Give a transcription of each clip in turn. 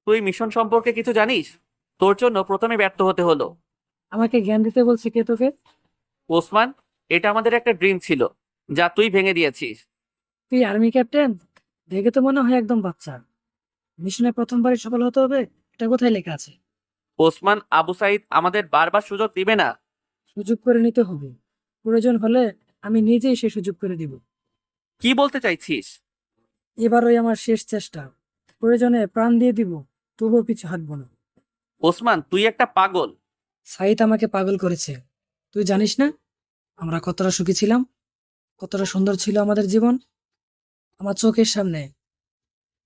তুই মিশন সম্পর্কে কিছু জানিস? তোর জন্য প্রথমে ব্যর্থ হতে হলো। আমাকে জ্ঞান দিতে বলছে কে তোকে? ওসমান, এটা আমাদের একটা ড্রিম ছিল, যা তুই ভেঙে দিয়েছিস। তুই আর্মি ক্যাপ্টেন? দেখে তো মনে হয় একদম বাচ্চা। মিশনে প্রথমবারই সফল হতে হবে, এটা কোথায় লেখা আছে? ওসমান, আবু সাইদ আমাদের বারবার সুযোগ দিবে না। সুযোগ করে নিতে হবে। প্রয়োজন হলে আমি নিজেই সে সুযোগ করে দিব। কি বলতে চাইছিস? এবারই আমার শেষ চেষ্টা। প্রয়োজনে প্রাণ দিয়ে দিব, তবুও পিছু হাঁটবো না। ওসমান, তুই একটা পাগল। সাইদ আমাকে পাগল করেছে। তুই জানিস না আমরা কতটা সুখী ছিলাম, কতটা সুন্দর ছিল আমাদের জীবন। আমার চোখের সামনে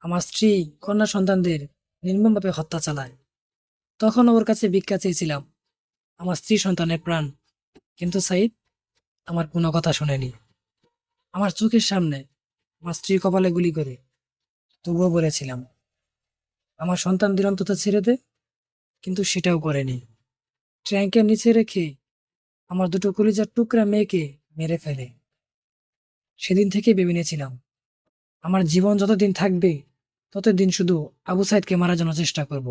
আমার স্ত্রী, কন্যা সন্তানদের নির্মমভাবে হত্যা চালায়। তখন ওর কাছে ভিক্ষা চেয়েছিলাম, আমার স্ত্রী সন্তানের প্রাণ। কিন্তু সাইদ আমার কোনো কথা শোনেনি। আমার চোখের সামনে আমার স্ত্রীর কপালে গুলি করে, তবুও বলেছিলাম আমার সন্তানদের অন্তত ছেড়ে দে, কিন্তু সেটাও করেনি। ট্যাঙ্কের নিচে রেখে আমার দুটো কলিজার টুকরা মেয়েকে মেরে ফেলে। সেদিন থেকে ভেবে নিয়েছিলাম আমার জীবন যতদিন থাকবে ততদিন শুধু আবু সাইদকে মারার জন্য চেষ্টা করব।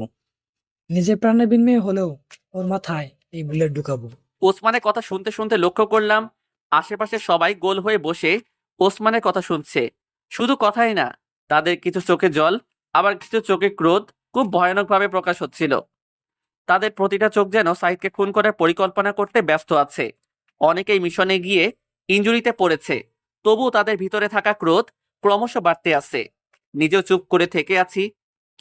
নিজের প্রাণের বিনিময়ে হলেও ওর মাথায় এই বুলেট ঢুকাবো। ওসমানের কথা শুনতে শুনতে লক্ষ্য করলাম আশেপাশে সবাই গোল হয়ে বসে ওসমানের কথা শুনছে। শুধু কথাই না, তাদের কিছু চোখে জল, আবার কিছু চোখে ক্রোধ খুব ভয়ানকভাবে প্রকাশ হচ্ছিল। তাদের প্রতিটা চোখ যেন সাইদকে খুন করার পরিকল্পনা করতে ব্যস্ত আছে। অনেকেই মিশনে গিয়ে ইনজুরিতে পড়েছে, তবুও তাদের ভিতরে থাকা ক্রোধ ক্রমশ বাড়তে আছে। নিজেও চুপ করে থেকে আছি,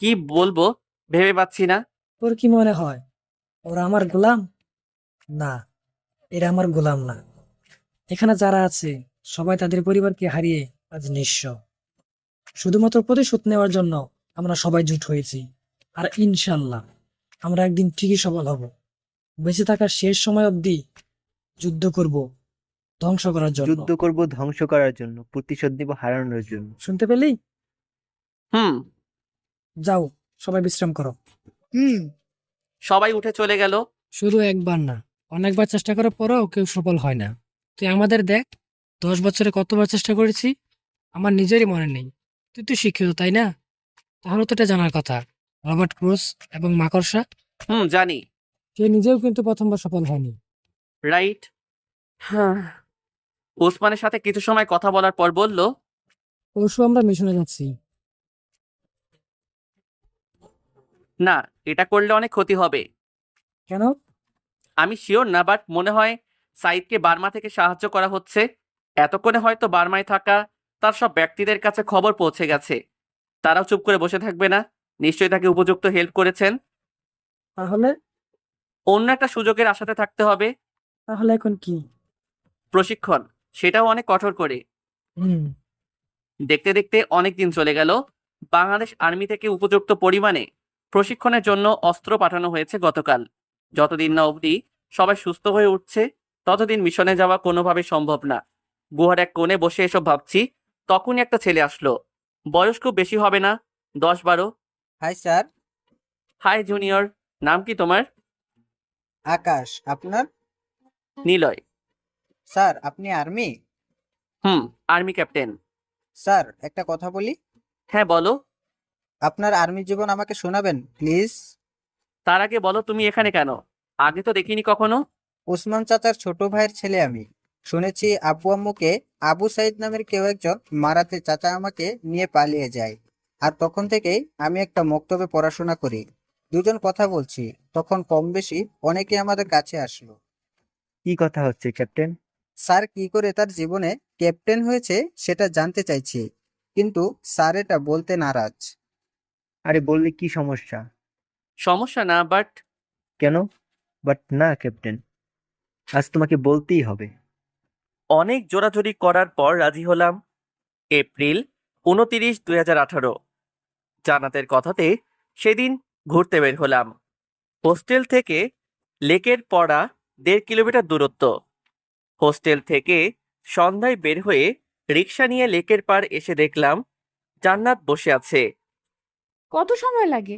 কি বলবো ভেবে পাচ্ছি না। তোর কি মনে হয় ওরা আমার গোলাম? না, এরা আমার গোলাম না। এখানে যারা আছে সবাই তাদের পরিবারকে হারিয়ে আজ নিঃস্ব। শুধুমাত্র প্রতিশোধ নেওয়ার জন্য আমরা সবাই জুট হয়েছি। আর ইনশাল্লাহ আমরা একদিন ঠিকই সফল হব। বেঁচে থাকার শেষ সময় অবধি যুদ্ধ করব, ধ্বংস করার জন্য। যুদ্ধ করব ধ্বংস করার জন্য, প্রতিশোধ নিব হারানোর জন্য। শুনতে পেলি? হুম। যাও, সবাই বিশ্রাম করো। সবাই উঠে চলে গেল। শুধু একবার না, অনেকবার চেষ্টা করার পরেও কেউ সফল হয় না। তুই আমাদের দেখ, 10 বছরে কতবার চেষ্টা করেছি আমার নিজেরই মনে নেই। তুই তো শিক্ষিত তাই না? তাহলে তো এটা জানার কথা। রবার্ট ক্রুজ এবং মাকড়সা, হুম, জানি। সে নিজেও কিন্তু প্রথমবার সফল হয়নি। রাইট। হ্যাঁ। ওসমানের সাথে কিছু সময় কথা বলার পর বলল, পরশু আমরা মিশনে যাচ্ছি। না, এটা করলে অনেক ক্ষতি হবে। কেন? আমি শিওর না, বাট মনে হয় সাইদকে বার্মা থেকে সাহায্য করা হচ্ছে। এতক্ষণে হয়তো বার্মায় থাকা তার সব ব্যক্তিদের কাছে খবর পৌঁছে গেছে। তারাও চুপ করে বসে থাকবে না, নিশ্চয়ই তাকে উপযুক্ত হেল্প করেছেন। তাহলে? অন্য একটা সুযোগের আশাতে থাকতে হবে। তাহলে এখন কি? প্রশিক্ষণ, সেটাও অনেক কঠোর করে। হুম। দেখতে দেখতে অনেক দিন চলে গেল। বাংলাদেশ আর্মি থেকে উপযুক্ত পরিমাণে প্রশিক্ষণের জন্য অস্ত্র পাঠানো হয়েছে গতকাল। যতদিন না অবধি সবাই সুস্থ হয়ে উঠছে, ততদিন মিশনে যাওয়া কোনোভাবে সম্ভব না। গুহার এক কোণে বসে এসব ভাবছি, তখনই একটা ছেলে আসলো। বয়স খুব বেশি হবে না, 10-12। Hi sir. হাই জুনিয়র, নাম কি তোমার? আকাশ, আপনার? নিলয়। স্যার, আপনি আর্মি? হুম, আর্মি ক্যাপ্টেন। স্যার, একটা কথা বলি। হ্যাঁ, বলো। আপনার আর্মি জীবন আমাকে শোনাবেন প্লিজ? তার আগে বলো, তুমি এখানে কেন? আগে তো দেখিনি কখনো। ওসমান চাচার ছোট ভাইয়ের ছেলে আমি। শুনেছি আব্বু আম্মুকে আবু সাইদ নামের কেউ একজন মারাতে চাচা আমাকে নিয়ে পালিয়ে যায়। আর তখন থেকেই আমি একটা মক্তবে পড়াশোনা করি। দুজন কথা বলছি, তখন কম বেশি অনেকে আমাদের কাছে আসলো। কি কথা হচ্ছে ক্যাপ্টেন? স্যার কি করে তার জীবনে ক্যাপ্টেন হয়েছে সেটা জানতে চাইছি, কিন্তু স্যার এটা বলতে নারাজ। আরে বললে কি সমস্যা? সমস্যা না, বাট কেন বাট না ক্যাপ্টেন? আজ তোমাকে বলতেই হবে। অনেক জোরাজুরি করার পর রাজি হলাম। এপ্রিল 29, 2018। জান্নাতের কথাতে সেদিন ঘুরতে বের হলাম। হোস্টেল থেকে লেকের পড়া 1.5 কিলোমিটার দূরত্ব। হোস্টেল থেকে সন্ধ্যায় বের হয়ে রিক্সা নিয়ে লেকের পার এসে দেখলাম জান্নাত বসে আছে। কত সময় লাগে?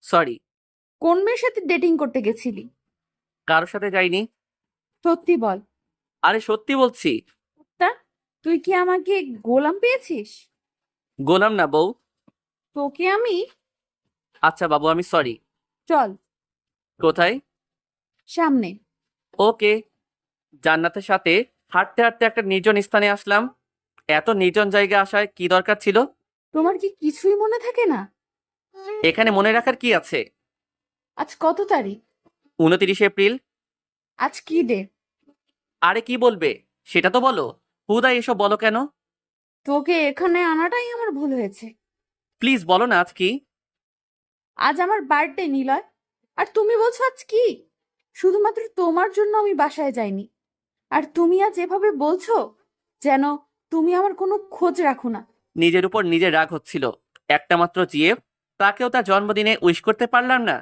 সরি, কোন মেয়ের সাথে ডেটিং করতে গেছিলি? কারোর সাথে যাইনি। সত্যি বল। আরে সত্যি বলছি। তা তুই কি আমাকে গোলাম পেয়েছিস? গোলাম না বউ। তোকে আমি আচ্ছা বাবু, আমি সরি। চল কোথায়? সামনে। ওকে। জান্নাতের সাথে হাঁটতে হাঁটতে একটা নির্জন স্থানে আসলাম। এত নির্জন জায়গায় আসার কি দরকার ছিল? তোমার কি কিছুই মনে থাকে না? এখানে মনে রাখার কি আছে? আজ কত তারিখ? 29 এপ্রিল। আজ কি ডে? আরে কি বলবে সেটা তো বলো। হুদাই এসব বলো কেন? তোকে এখানে আনাটাই আমার ভুল হয়েছে। প্লিজ বলো না আজ কি। আজ আমার বার্থডে নিলয়, আর তুমি বলছো আজ কি? শুধুমাত্র তোমার জন্য আমি বাসায় যাইনি। আর তুমি আজ এভাবে বলছো যেন তুমি আমার কোনো খোঁজ রাখো না। নিজের উপর নিজের রাগ হচ্ছিল। একটা মাত্র জিএফ, তাকেও তার জন্মদিনে উইশ করতে পারলাম না।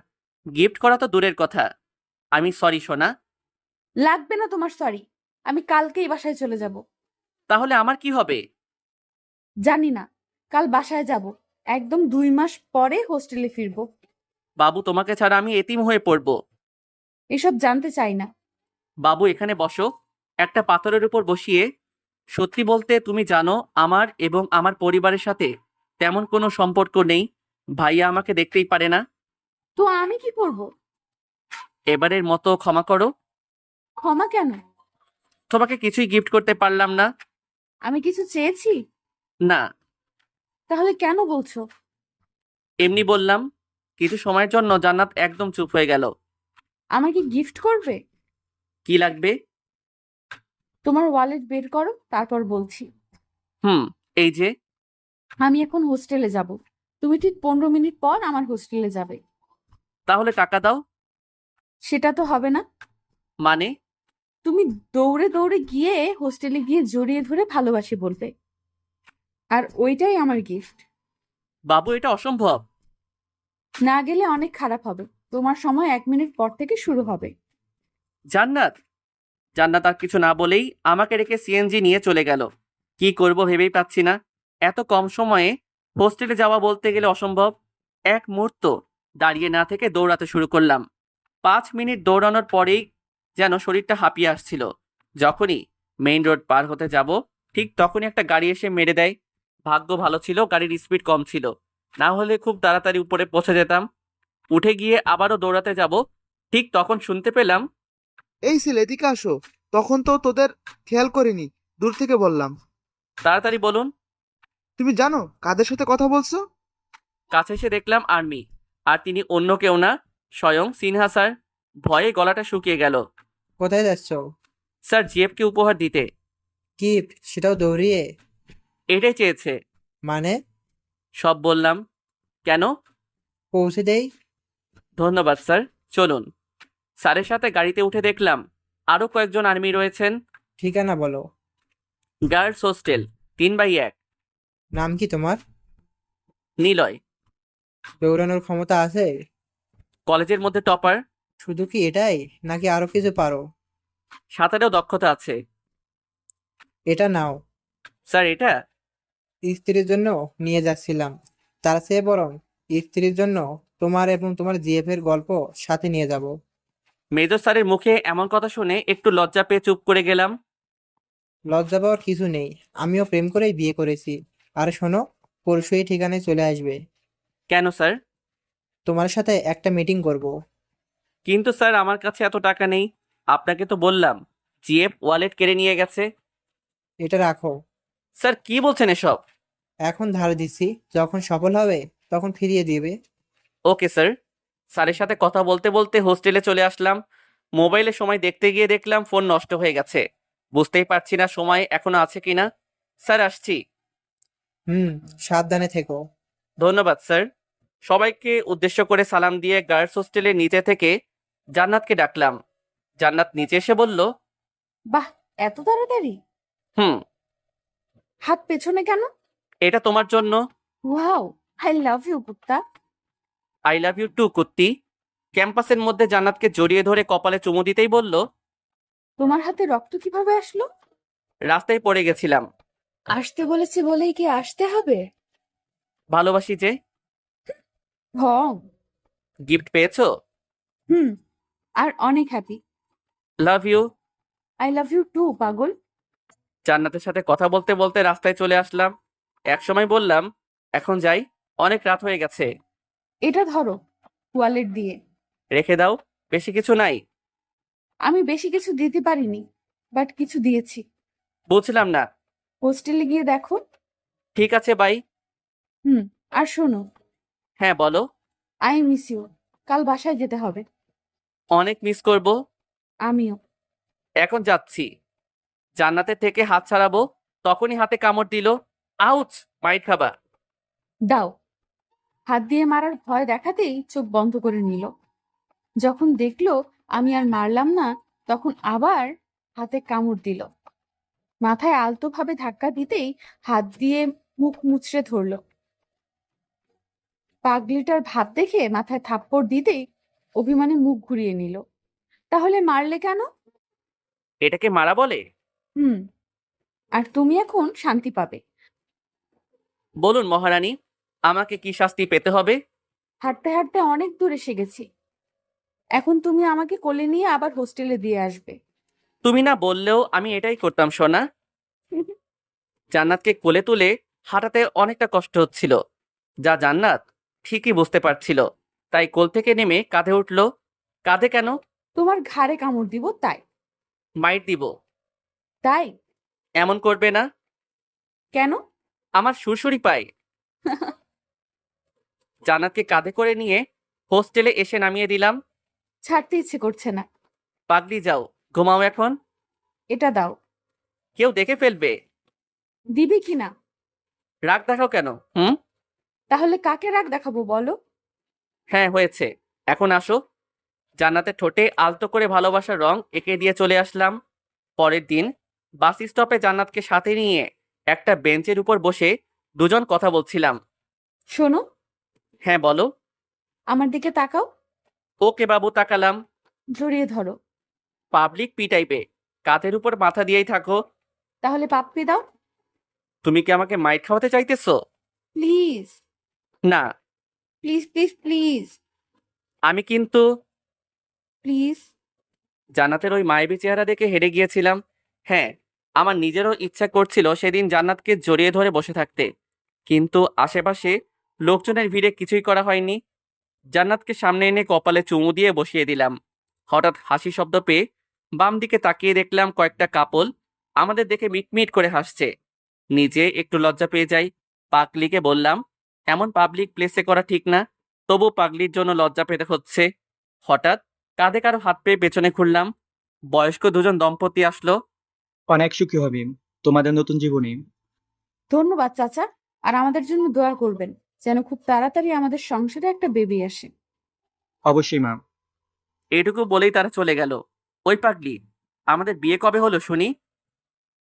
গিফট করা তো দূরের কথা। আমি সরি সোনা। লাগবে না তোমার সরি। আমি কালকেই বাসায় চলে যাব। তাহলে আমার কি হবে? জানি না, কাল বাসায় যাব। একদম 2 মাস পরে হোস্টেলে ফিরবো। বাবু, তোমাকে ছাড়া আমি এতিম হয়ে পড়বো। এসব জানতে চাই না। বাবু, এখানে বসো। একটা পাথরের উপর বসিয়ে। সত্যি বলতে তুমি জানো আমার এবং আমার পরিবারের সাথে তেমন কোনো সম্পর্ক নেই। ভাইয়া আমাকে দেখতেই পারে না। তো আমি কি করব? এবারের মতো ক্ষমা করো। ক্ষমা কেন? তোমাকে কিছুই গিফট করতে পারলাম না। আমি কিছু চেয়েছি? না, তাহলে কেন বলছো? এমনি বললাম। কিছু সময়ের জন্য জান্নাত একদম চুপ হয়ে গেল। আমাকে গিফট করবে? কি লাগবে? তোমার ওয়ালেট বের করো, তারপর বলছি। হুম, এই যে। আমি এখন হোস্টেলে যাব। তুমি ঠিক 15 মিনিট পর আমার হোস্টেলে যাবে। তাহলে টাকা দাও। সেটা তো হবে না। মানে? তুমি দৌড়ে দৌড়ে গিয়ে হোস্টেলে গিয়ে জড়িয়ে ধরে ভালোবাসি বলবে, আর ওইটাই আমার গিফট। বাবু, এটা অসম্ভব। না গেলে অনেক খারাপ হবে। তোমার সময় 1 মিনিট পর থেকে শুরু হবে। জান্নাত। জান্নাত আর কিছু না বলেই আমাকে রেখে সিএনজি নিয়ে চলে গেল। কি করব ভেবেই পাচ্ছি না। এত কম সময়ে হোস্টেলে যাওয়া বলতে গেলে অসম্ভব। এক মুহূর্ত দাঁড়িয়ে না থেকে দৌড়াতে শুরু করলাম। 5 মিনিট দৌড়ানোর পরেই যেন শরীরটা হাঁপিয়ে আসছিল। যখনই মেইন রোড পার হতে যাব, ঠিক তখনই একটা গাড়ি এসে মেরে দেয়। ভাগ্য ভালো ছিল, গাড়ির স্পিড কম ছিল, না হলে খুব তাড়াতাড়ি উপরে পৌঁছে যেতাম। উঠে গিয়ে আবারও দৌড়াতে যাব, ঠিক তখন শুনতে পেলাম, এই ছেলে এদিকে আসো। তখন তো তোদের খেয়াল করিনি, দূর থেকে বললাম। তাড়াতাড়ি বলুন। তুমি জানো কাদের সাথে কথা বলছো? কাছে এসে দেখলাম আর্মি। আর তিনি অন্য কেউ না, স্বয়ং সিনহা স্যার। ভয়ে গলাটা শুকিয়ে গেল। কোথায় যাচ্ছ? স্যার, জিএফকে উপহার দিতে। গিফট? সেটাও দৌড়িয়ে? এটাই চেয়েছে। মানে? সব বললাম। কেন? পৌঁছে দেই? ধন্যবাদ স্যার। চলুন। স্যারের সাথে গাড়িতে উঠে দেখলাম আরো কয়েকজন আর্মি রয়েছেন। ঠিকানা বলো। Girls hostel, 3/1। নাম কি তোমার? নিলয়। দৌড়ানোর ক্ষমতা আছে? কলেজের মধ্যে টপার। শুধু কি এটাই, নাকি আরো কিছু পারো? সাঁতারেও দক্ষতা আছে। এটা নাও। স্যার, এটা? স্ত্রীর জন্য নিয়ে যাচ্ছিলাম, তার চেয়ে বরং স্ত্রীর জন্য তোমার এবং তোমার জিএফ এর গল্প সাথে নিয়ে যাব। মেজর স্যারের মুখে এমন কথা শুনে একটু লজ্জা পেয়ে চুপ করে গেলাম। লজ্জা পাওয়ার কিছু নেই, আমিও প্রেম করেই বিয়ে করেছি। আর শোনো, পরশু এই ঠিকানায় চলে আসবে। কেন স্যার? তোমার সাথে একটা মিটিং করব। কিন্তু স্যার, আমার কাছে এত টাকা নেই। আপনাকে তো বললাম জিএফ ওয়ালেট কেড়ে নিয়ে গেছে। এটা রাখো। স্যার, কি বলছেন এসব? এখন ধার দিচ্ছি, যখন সফল হবে তখন ফিরিয়ে দিবে। Okay sir. স্যারের সাথে কথা বলতে বলতে হোস্টেলে চলে আসলাম। মোবাইলে সময় দেখতে গিয়ে দেখলাম ফোন নষ্ট হয়ে গেছে। বুঝতেই পারছি না সময় এখনো আছে কিনা। স্যার, আসছি। সাবধানে থেকো। ধন্যবাদ স্যার। সবাইকে উদ্দেশ্য করে সালাম দিয়ে গার্লস হোস্টেলের নিচে থেকে জান্নাতকে ডাকলাম। জান্নাত নিচে এসে বলল, বাহ, এত তাড়াতাড়ি! হুম। হাত পেছনে কেন? এটা তোমার জন্য। ওয়াও, আই লাভ ইউ কুত্তা। আই লাভ ইউ টু কুত্তি। ক্যাম্পাসের মধ্যে জান্নাতকে জড়িয়ে ধরে কপালে চুমু দিতেই বলল, তোমার হাতে রক্ত কিভাবে আসলো? রাস্তায় পড়ে গেছিলাম। আসতে বলেছি বলেই কি আসতে হবে? ভালোবাসি যে। ঢং। গিফট পেয়েছো? হুম, আর অনেক happy. Love you. I love you too পাগল। জান্নাতের সাথে কথা বলতে বলতে রাস্তায় চলে আসলাম। এক সময় বললাম, এখন যাই, অনেক রাত হয়ে গেছে। এটা ধরো, ওয়ালেট দিয়ে। রেখে দাও, বেশি কিছু নাই। আমি বেশি কিছু দিতে পারিনি, বাট কিছু দিয়েছি। বুঝলাম না। হোস্টেলে গিয়ে দেখো। ঠিক আছে, বাই। হুম। আর শোনো, হ্যাঁ, বলো। I miss you. কাল বাসায় যেতে হবে। অনেক মিস করব। আমিও। এখন যাচ্ছি। জান্নাতের থেকে হাত ছাড়াবো, তখনই হাতে কামড় দিল। আউচ! মাইর খাবা। দাও। হাত দিয়ে মারার ভয় দেখাতেই চোখ বন্ধ করে নিল। যখন দেখলো আমি আর মারলাম না, তখন আবার হাতে কামড় দিল। মাথায় আলতোভাবে ধাক্কা দিতেই হাত দিয়ে মুখ মুচড়ে ধরলো। পাগলিটার ভাব দেখে মাথায় থাপ্পড় দিতেই অভিমানে মুখ ঘুরিয়ে নিল। তাহলে মারলে কেন? এটাকে মারা বলে? হুম। আর তুমি এখন শান্তি পাবে। বলুন মহারানী, আমাকে কি শাস্তি পেতে হবে? হাঁটতে হাঁটতে অনেক দূর এসে গেছি। এখন তুমি আমাকে কোলে নিয়ে আবার হোস্টেলে দিয়ে আসবে। তুমি না বললেও আমি এটাই করতাম সোনা। জান্নাতকে কোলে তুলে হাঁটাতে অনেকটা কষ্ট হচ্ছিল, যা জান্নাত ঠিকই বুঝতে পারছিল। তাই কোল থেকে নেমে কাঁধে উঠল। কাঁধে কেন? তোমার ঘাড়ে কামড় দিব তাই। মাইর দিব। তাই? এমন করবে না। কেন? আমার সুরসুরি পায়। জান্নাতকে কাঁধে করে নিয়ে হোস্টেলে এসে নামিয়ে দিলাম। ছাড়তে ইচ্ছে করছে না। পাগলি, যাও ঘুমাও এখন। এটা দাও। কেউ দেখে ফেলবে। দিবি কি না? রাগ দেখাও কেন? হুম। তাহলে কাকে রাগ দেখাবো বলো? হ্যাঁ, হয়েছে, এখন আসো। জান্নাতের ঠোঁটে আলতো করে ভালোবাসার রং এঁকে দিয়ে চলে আসলাম। পরের দিন বাস স্টপে জান্নাতকে সাথে নিয়ে একটা বেঞ্চের উপর বসে দুজন কথা বলছিলাম। শোনো, হ্যাঁ, বলো। আমার দিকে তাকাও। ওকে বাবু, তাকালাম। জড়িয়ে ধরো। পাবলিক পিটাইবে, কাঁধের উপর মাথা দিয়েই থাকো। তাহলে পাপ্পি দাও। তুমি কি আমাকে মাইর খাওয়াতে চাইতেছো? প্লিজ না, প্লিজ প্লিজ প্লিজ আমি কিন্তু প্লিজ। জান্নাতের ওই মায়াবী চেহারা দেখে হেরে গিয়েছিলাম। হ্যাঁ, আমার নিজেরও ইচ্ছা করছিল সেদিন জান্নাতকে জড়িয়ে ধরে বসে থাকতে, কিন্তু আশেপাশে লোকজনের ভিড়ে কিছুই করা হয়নি। জান্নাতকে সামনে এনে কপালে চুমু দিয়ে বসিয়ে দিলাম। হঠাৎ হাসি শব্দ পেয়ে বাম দিকে তাকিয়ে দেখলাম কয়েকটা কাপল আমাদের দেখে মিটমিট করে হাসছে। নিজে একটু লজ্জা পেয়ে যাই। পাগলিকে বললাম, এমন পাবলিক প্লেসে করা ঠিক না। তবু পাগলির জন্য লজ্জা পেতে হচ্ছে। হঠাৎ কাঁধে কারো হাত পেয়ে পেছনে ঘুরলাম। বয়স্ক দুজন দম্পতি আসলো। অনেক সুখী হবি তোমাদের নতুন জীবনে। ধন্যবাদ চাচা। আর আমাদের জন্য দোয়া করবেন, যেন খুব তাড়াতাড়ি আমাদের সংসারে একটা বেবি আসে। অবশ্যই মা। এটুকু বলেই তারা চলে গেল। ওই পাগলি, আমাদের বিয়ে কবে হলো শুনি?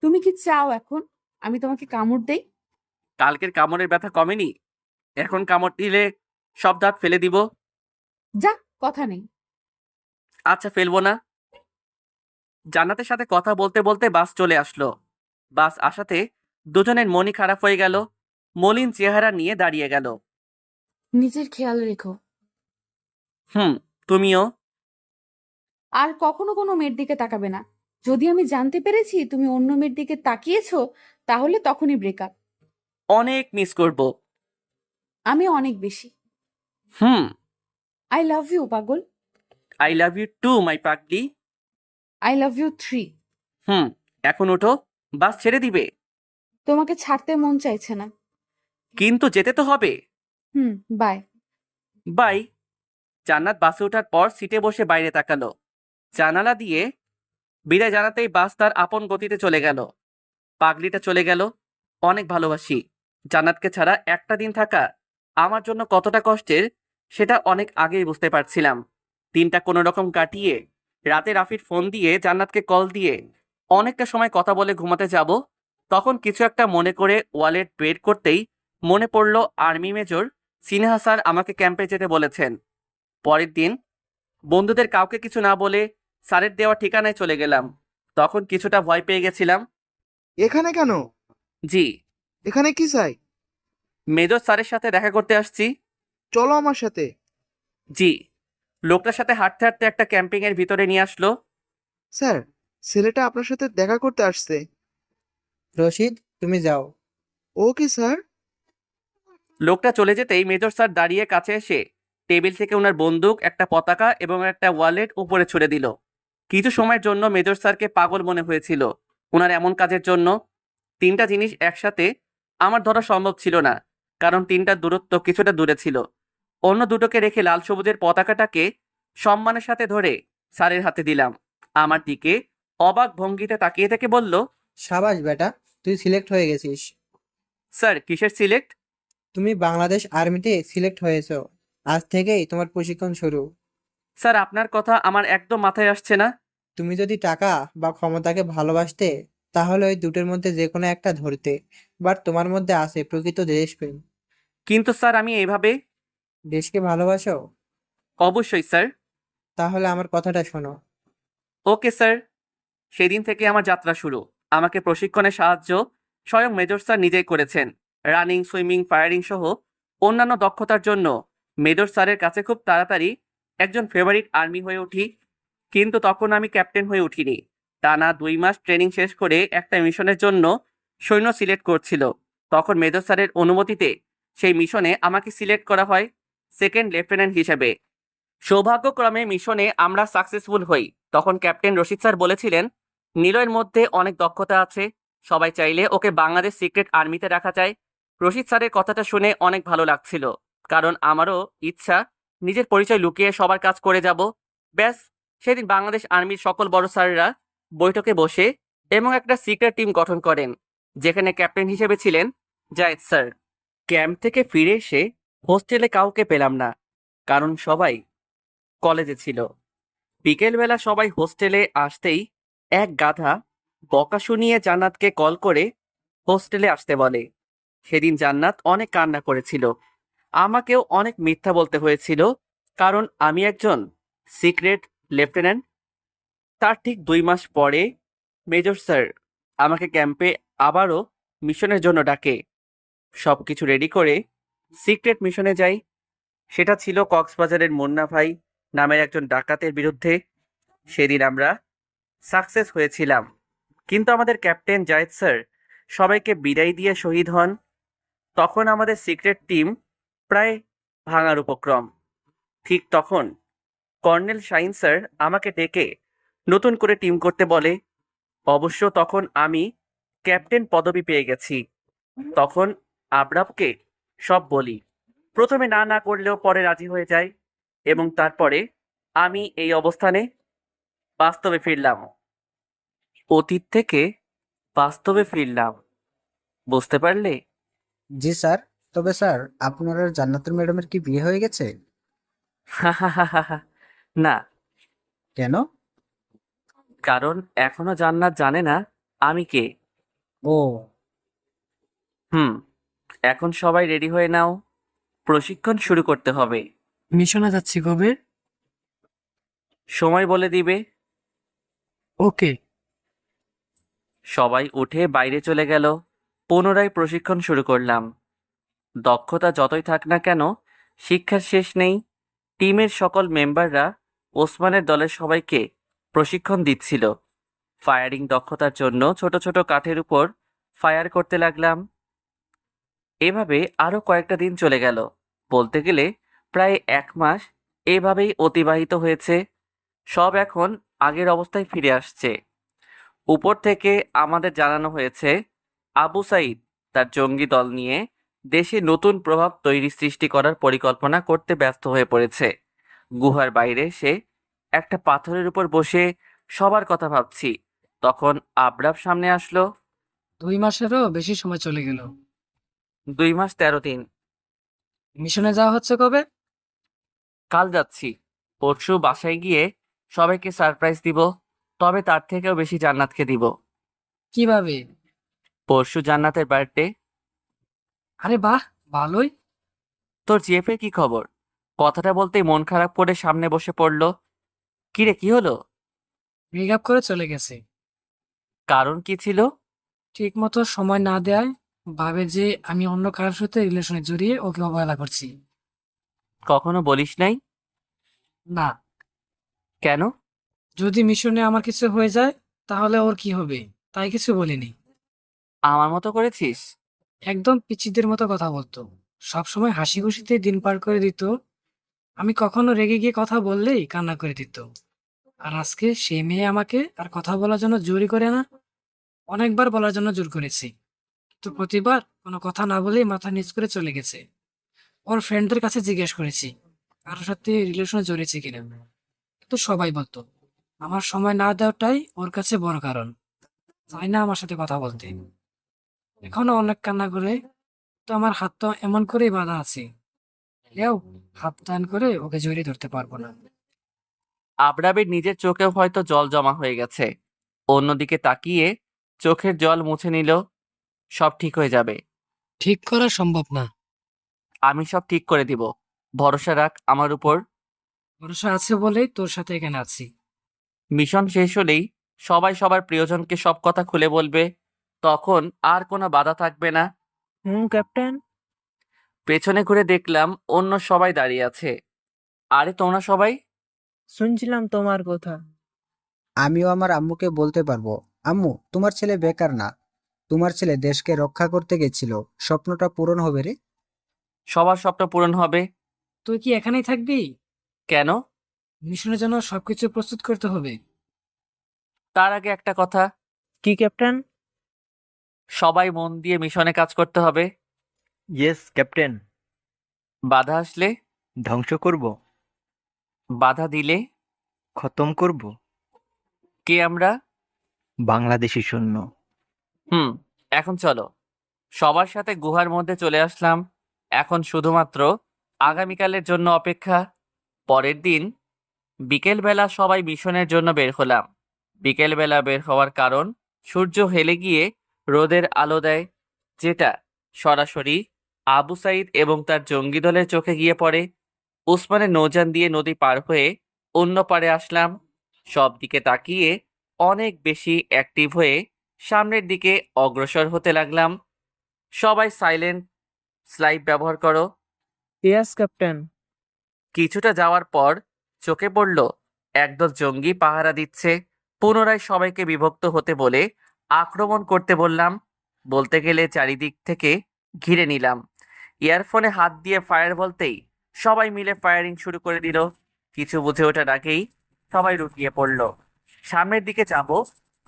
তুমি কি চাও এখন আমি তোমাকে কামড় দেই? কালকের কামড়ের ব্যথা কমেনি, এখন কামড় দিলে সব দাঁত ফেলে দিব। যা, কথা নেই। আচ্ছা, ফেলবো না। জান্নাতের সাথে কথা বলতে বলতে বাস চলে আসলো। বাস আসাতে দুজনের মনই খারাপ হয়ে গেল। মলিন চেহারা নিয়ে দাঁড়িয়ে গেল। নিজের খেয়াল রেখো। হুম, তুমিও। আর কখনো কোনো মেয়ের দিকে তাকাবে না। যদি আমি জানতে পেরেছি তুমি অন্য মেয়ের দিকে তাকিয়েছো, তাহলে তখনই ব্রেকআপ। অনেক মিস করব। আমি অনেক বেশি। হুম। আই লাভ ইউ পাগল। I love you too my পাগলি। I love you 3। হুম। এখন ওঠো, বাস ছেড়ে দিবে। তোমাকে ছাড়তে মন চাইছে না। কিন্তু যেতে তো হবে। হুম, বাই। বাই। জান্নাত বাসে ওঠার পর সিটে বসে বাইরে তাকালো। জানালা দিয়ে বিদায় জানাতেই বাস তার আপন গতিতে চলে গেল। পাগলিটা চলে গেল। অনেক ভালোবাসি। জান্নাতকে ছাড়া একটা দিন থাকা আমার জন্য কতটা কষ্টের সেটা অনেক আগেই বুঝতে পারছিলাম। দিনটা কোনো রকম কাটিয়ে রাতে রাফির ফোন দিয়ে জান্নাতকে কল দিয়ে অনেকটা সময় কথা বলে ঘুমাতে যাব, তখন কিছু একটা মনে করে ওয়ালেট বের করতেই মনে পড়ল আর্মি মেজর সিনহা স্যার আমাকে ক্যাম্পে যেতে বলেছেন। পরের দিন বন্ধুদের কাউকে কিছু না বলে স্যারের দেওয়া ঠিকানায় চলে গেলাম। তখন কিছুটা ভয় পেয়ে গেছিলাম। এখানে কেন? জি, এখানে কি চাই? মেজর স্যারের সাথে দেখা করতে আসছি। চলো আমার সাথে। জি। লোকটার সাথে হাঁটতে হাঁটতে একটা ক্যাম্পিং এর ভিতরে নিয়ে আসলো। স্যার, ছেলেটা আপনার সাথে দেখা করতে আসছে। রশিদ, তুমি যাও। Okay sir. লোকটা চলে যেতেই মেজর স্যার দাঁড়িয়ে কাছে এসে টেবিল থেকে ওনার বন্দুক, একটা পতাকা এবং একটা ওয়ালেট উপরে ছুড়ে দিল। কিছু সময়ের জন্য মেজর স্যারকে পাগল মনে হয়েছিল ওনার এমন কাজের জন্য। তিনটা জিনিস একসাথে আমার ধরা সম্ভব ছিল না, কারণ তিনটার দূরত্ব কিছুটা দূরে ছিল। অন্য দুটোকে রেখে লাল সবুজের পতাকাটাকে সম্মানের সাথে ধরে স্যারের হাতে দিলাম। আমার দিকে অবাক ভঙ্গিতে তাকিয়ে থেকে বলল, সাবাস বেটা, তুই সিলেক্ট হয়ে গেছিস। স্যার কিসের সিলেক্ট? তুমি বাংলাদেশ আর্মিতে সিলেক্ট হয়েছো। আজ থেকেই তোমার প্রশিক্ষণ শুরু। স্যার আপনার কথা আমার একদম মাথায় আসছে না। তুমি যদি টাকা বা ক্ষমতাকে ভালোবাসতে, তাহলে ওই দুটোর মধ্যে যে কোনো একটা ধরতে। বাট তোমার মধ্যে আছে প্রকৃত দেশপ্রেম। কিন্তু স্যার আমি এইভাবে। দেশকে ভালোবাসো? অবশ্যই স্যার। তাহলে আমার কথাটা শোনো। Okay sir. সেদিন থেকে আমার যাত্রা শুরু। আমাকে প্রশিক্ষণে সাহায্য স্বয়ং মেজর স্যার নিজেই করেছেন। রানিং, সুইমিং, ফায়ারিং সহ অন্যান্য দক্ষতার জন্য মেজর স্যারের কাছে খুব তাড়াতাড়ি একজন ফেভারিট আর্মি হয়ে উঠি। কিন্তু তখন আমি ক্যাপ্টেন হয়ে উঠিনি। টানা 2 মাস ট্রেনিং শেষ করে একটা মিশনের জন্য সৈন্য সিলেক্ট করছিল। তখন মেজর স্যারের অনুমতিতে সেই মিশনে আমাকে সিলেক্ট করা হয় সেকেন্ড লেফটেন্যান্ট হিসেবে। সৌভাগ্যক্রমে মিশনে আমরা সাকসেসফুল হই। তখন ক্যাপ্টেন রশিদ স্যার বলেছিলেন, নিলয়ের মধ্যে অনেক দক্ষতা আছে, সবাই চাইলে ওকে বাংলাদেশ সিক্রেট আর্মিতে রাখা যায়। রশিদ স্যারের কথাটা শুনে অনেক ভালো লাগছিল, কারণ আমারও ইচ্ছা নিজের পরিচয় লুকিয়ে সবার কাজ করে যাব। ব্যাস, সেদিন বাংলাদেশ আর্মির সকল বড় স্যাররা বৈঠকে বসে এবং একটা সিক্রেট টিম গঠন করেন, যেখানে ক্যাপ্টেন হিসেবে ছিলেন জায়েদ স্যার। ক্যাম্প থেকে ফিরে এসে হোস্টেলে কাউকে পেলাম না, কারণ সবাই কলেজে ছিল। বিকেলবেলা সবাই হোস্টেলে আসতেই এক গাধা বকা শুনিয়ে জান্নাতকে কল করে হোস্টেলে আসতে বলে। সেদিন জান্নাত অনেক কান্না করেছিল। আমাকেও অনেক মিথ্যা বলতে হয়েছিল, কারণ আমি একজন সিক্রেট লেফটেন্যান্ট। তার ঠিক 2 মাস পরে মেজর স্যার আমাকে ক্যাম্পে আবারও মিশনের জন্য ডাকে। সবকিছু রেডি করে সিক্রেট মিশনে যাই। সেটা ছিল কক্সবাজারের মুন্না ভাই নামের একজন ডাকাতের বিরুদ্ধে। সেদিন আমরা সাকসেস হয়েছিলাম, কিন্তু আমাদের ক্যাপ্টেন জায়েদ স্যার সবাইকে বিদায় দিয়ে শহীদ হন। তখন আমাদের সিক্রেট টিম প্রায় ভাঙার উপক্রম। ঠিক তখন কর্নেল শাহিন স্যার আমাকে ডেকে নতুন করে টিম করতে বলে। অবশ্য তখন আমি ক্যাপ্টেন পদবি পেয়ে গেছি। তখন আবরাবকে সব বলি। প্রথমে না না করলেও পরে রাজি হয়ে যায়, এবং তারপরে আমি এই অবস্থানে বাস্তবে ফিরলাম। অতীত থেকে বাস্তবে ফিরলাম, বুঝতে পারলে? জি স্যার। তবে স্যার, আপনার আর জান্নাতুল ম্যাডামের কি বিয়ে হয়ে গেছে? না, কেন? কারণ এখনো জান্নাত জানে না আমি কে। ও, হুম, এখন সবাই রেডি হয়ে নাও, প্রশিক্ষণ শুরু করতে হবে। মিশনে যাচ্ছি কবে? সময় বলে দিবে। ওকে। সবাই উঠে বাইরে চলে গেল। পুনরায় প্রশিক্ষণ শুরু করলাম। দক্ষতা যতই থাক না কেন, শিক্ষার শেষ নেই। টিমের সকল মেম্বাররা ওসমানের দলের সবাইকে প্রশিক্ষণ দিচ্ছিল। ফায়ারিং দক্ষতার জন্য ছোট ছোট কাঠের উপর ফায়ার করতে লাগলাম। এভাবে আরো কয়েকটা দিন চলে গেল। বলতে গেলে প্রায় 1 মাস এভাবেই অতিবাহিত হয়েছে। সব এখন আগের অবস্থায় ফিরে আসছে। উপর থেকে আমাদের জানানো হয়েছে আবু সাইদ তার জঙ্গি দল নিয়ে দেশে নতুন প্রভাব সৃষ্টি করার পরিকল্পনা করতে ব্যস্ত হয়ে পড়েছে। গুহার বাইরে সে একটা পাথরের উপর বসে সবার কথা ভাবছি, তখন আবরাব সামনে আসলো। 2 মাসেরও বেশি সময় চলে গেল। 2 মাস 13 দিন। মিশনে যাওয়া হচ্ছে কবে? কাল যাচ্ছি। পরশু বাসায় গিয়ে সবাইকে সারপ্রাইজ দিব, তবে তার থেকেও বেশি জান্নাতকে দিব। কিভাবে? পরশু জান্নাতের বার্থডে। আরে বাহ, ভালোই। তোর জিএফের কি খবর? কথাটা বলতেই মন খারাপ করে সামনে বসে পড়ল। কিরে, কি হলো? ব্রেকআপ করে চলে গেছে। কারণ কি ছিল? ঠিক মতো সময় না দেয়, ভাবে যে আমি অন্য কারোর সাথে রিলেশনে জড়িয়ে ওকে অবহেলা করছি। কখনো বলিস নাই? না। কেন? যদি মিশনে আমার কিছু হয়ে যায় তাহলে ওর কি হবে, তাই কিছু বলিনি। আমার মতো করেছিস? একদম পিচ্চিদের মতো কথা বলতো, সবসময় হাসি খুশিতে দিন পার করে দিত। আমি কখনো রেগে গিয়ে কথা বললেই কান্না করে দিত। আর আজকে সেই মেয়ে আমাকে আর কথা বলার জন্য জোরই করে না। অনেকবার বলার জন্য জোর করেছি, তো প্রতিবার কোনো কথা না বলেই মাথা নিচ করে চলে গেছে। ওর ফ্রেন্ডদের কাছে জিজ্ঞেস করেছি কারোর সাথে রিলেশনে জড়িয়েছে কিনা, তো সবাই বলতো আমার সময় না দেওয়াটাই ওর কাছে বড় কারণ, চাই না আমার সাথে কথা বলতে। এখনো অনেক কান্না করে, তো আমার হাত তো এমন করেই বাঁধা আছে, এও হাত টান করে ওকে জড়িয়ে ধরতে পারবো না। আবরাবের নিজের চোখেও হয়তো জল জমা হয়ে গেছে। অন্যদিকে তাকিয়ে চোখের জল মুছে নিল। সব ঠিক হয়ে যাবে। ঠিক করা সম্ভব না। আমি সব ঠিক করে দিব। ভরসা রাখ আমার উপর। ভরসা আছে বলেই তোর সাথে এখানে আছি। মিশন শেষ হলেই সবাই সবার প্রিয়জনকে সব কথা খুলে বলবে। তখন আর কোনো বাধা থাকবে না। ক্যাপ্টেন। পেছনে ঘুরে দেখলাম অন্য সবাই দাঁড়িয়ে আছে। আরে তোমরা সবাই? শুনছিলাম তোমার কথা। আমিও আমার আম্মুকে বলতে পারবো, আম্মু তোমার ছেলে বেকার না, তোমার ছেলে দেশকে রক্ষা করতে গেছিল, স্বপ্নটা পূরণ হবে রে। সবার স্বপ্ন পূরণ হবে। তুই কি এখানেই থাকবি? কেন? মিশনের জন্য সবকিছু প্রস্তুত করতে হবে। তার আগে একটা কথা। কি ক্যাপ্টেন? সবাই মন দিয়ে মিশনে কাজ করতে হবে। Yes captain. বাধা আসলে? ধ্বংস করব। বাধা দিলে? খতম করব। কে আমরা? বাংলাদেশি সৈন্য। এখন চলো। সবার সাথে গুহার মধ্যে চলে আসলাম। এখন শুধুমাত্র আগামীকালের জন্য অপেক্ষা। পরের দিন বিকেলবেলা সবাই মিশনের জন্য বের হলাম। বিকেলবেলা বের হওয়ার কারণ, সূর্য হেলে গিয়ে রোদের আলো দেয়, যেটা সরাসরি আবু সাইদ এবং তার জঙ্গি দলের চোখে গিয়ে পড়ে। ওসমানের নৌযান দিয়ে নদী পার হয়ে অন্য পারে আসলাম। সব দিকে তাকিয়ে অনেক বেশি অ্যাক্টিভ হয়ে সামনের দিকে অগ্রসর হতে লাগলাম। সবাই সাইলেন্ট স্লাইড ব্যবহার করো। Yes captain. কিছুটা যাওয়ার পর চোখে পড়ল একদল জঙ্গি পাহারা দিচ্ছে। পুনরায় সবাইকে বিভক্ত হতে বলে আক্রমণ করতে বললাম। বলতে গেলে চারিদিক থেকে ঘিরে নিলাম। ইয়ারফোনে হাত দিয়ে ফায়ার বলতেই সবাই মিলে ফায়ারিং শুরু করে দিল। কিছু বুঝে ওঠার আগেই সবাই লুটিয়ে পড়ল। সামনের দিকে যাব,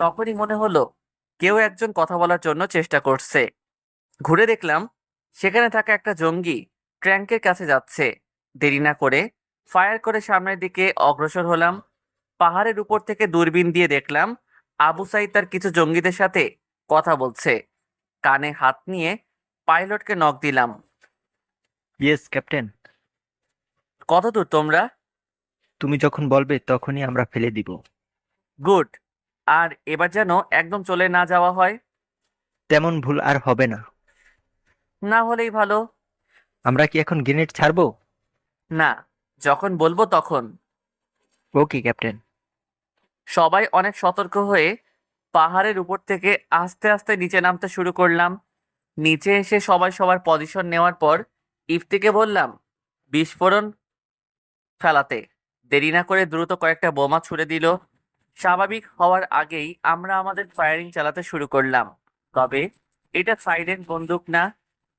তখনই মনে হলো কেউ একজন কথা বলার জন্য চেষ্টা করছে। ঘুরে দেখলাম সেখানে থাকা একটা জঙ্গি ট্র্যাঙ্কের কাছে যাচ্ছে। দেরি না করে ফায়ার করে সামনের দিকে অগ্রসর হলাম। পাহাড়ের উপর থেকে দূরবীন দিয়ে দেখলাম আবু সাইদ তার কিছু জঙ্গিদের সাথে কথা বলছে। কানে হাত নিয়ে পাইলটকে নক দিলাম। Yes captain. কত দূর তোমরা? তুমি যখন বলবে তখনই আমরা ফেলে দিব। গুড। আর এবার যেন একদম চলে না যাওয়া হয়। তেমন ভুল আর হবে না। না হলেই ভালো। আমরা কি এখন গ্রেনেড ছাড়বো? না, যখন বলবো তখন। ওকে ক্যাপ্টেন। সবাই অনেক সতর্ক হয়ে পাহাড়ের উপর থেকে আস্তে আস্তে নিচে নামতে শুরু করলাম। নিচে এসে সবাই সবার পজিশন নেওয়ার পর ইফতিকে বললাম বিস্ফোরণ ফেলাতে। দেরি না করে দ্রুত কয়েকটা বোমা ছুড়ে দিল। স্বাভাবিক হওয়ার আগেই আমরা আমাদের ফায়ারিং চালাতে শুরু করলাম। তবে এটা সাইলেন্ট বন্দুক না।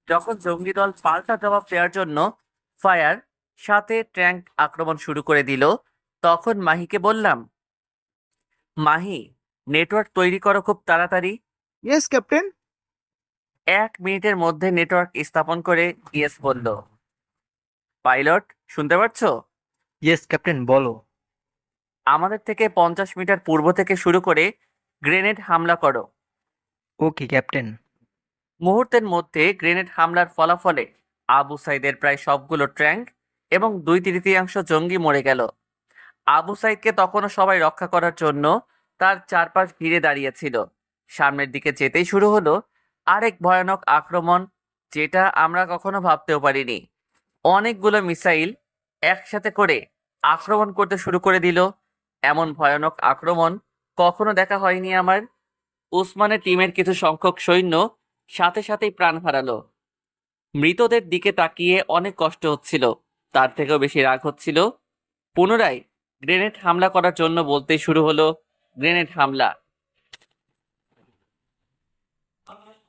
যখন জঙ্গি দল পাল্টা জবাব দেওয়ার জন্য ফায়ার সাথে ট্যাঙ্ক আক্রমণ শুরু করে দিল, তখন মাহিকে বললাম, মাহি, নেটওয়ার্ক তৈরি করো খুব তাড়াতাড়ি। Yes captain. 1 মিনিটের মধ্যে নেটওয়ার্ক স্থাপন করে ইয়েস বলল। পাইলট শুনতে পারছো? ইয়েস ক্যাপ্টেন বলো। আমাদের থেকে 50 মিটার পূর্ব থেকে শুরু করে গ্রেনেড হামলা করো। ওকে ক্যাপ্টেন। মুহূর্তের মধ্যে গ্রেনেড হামলার ফলাফলে আবু সাইদের প্রায় সবগুলো ট্যাঙ্ক এবং 2/3 জঙ্গি মরে গেল। আবু সাইদকে তখনও সবাই রক্ষা করার জন্য তার চারপাশ ঘিরে দাঁড়িয়েছিল। সামনের দিকে যেতেই শুরু হলো আরেক ভয়ানক আক্রমণ, যেটা আমরা কখনো ভাবতেও পারিনি। অনেকগুলো মিসাইল একসাথে করে আক্রমণ করতে শুরু করে দিল। এমন ভয়ানক আক্রমণ কখনো দেখা হয়নি আমার। উসমানের টিমের কিছু সংখ্যক সৈন্য সাথে সাথেই প্রাণ হারালো। মৃতদের দিকে তাকিয়ে অনেক কষ্ট হচ্ছিল, তার থেকেও বেশি রাগ হচ্ছিল। পুনরায় গ্রেনেড হামলা করার জন্য বলতেই শুরু হলো গ্রেনেড হামলা।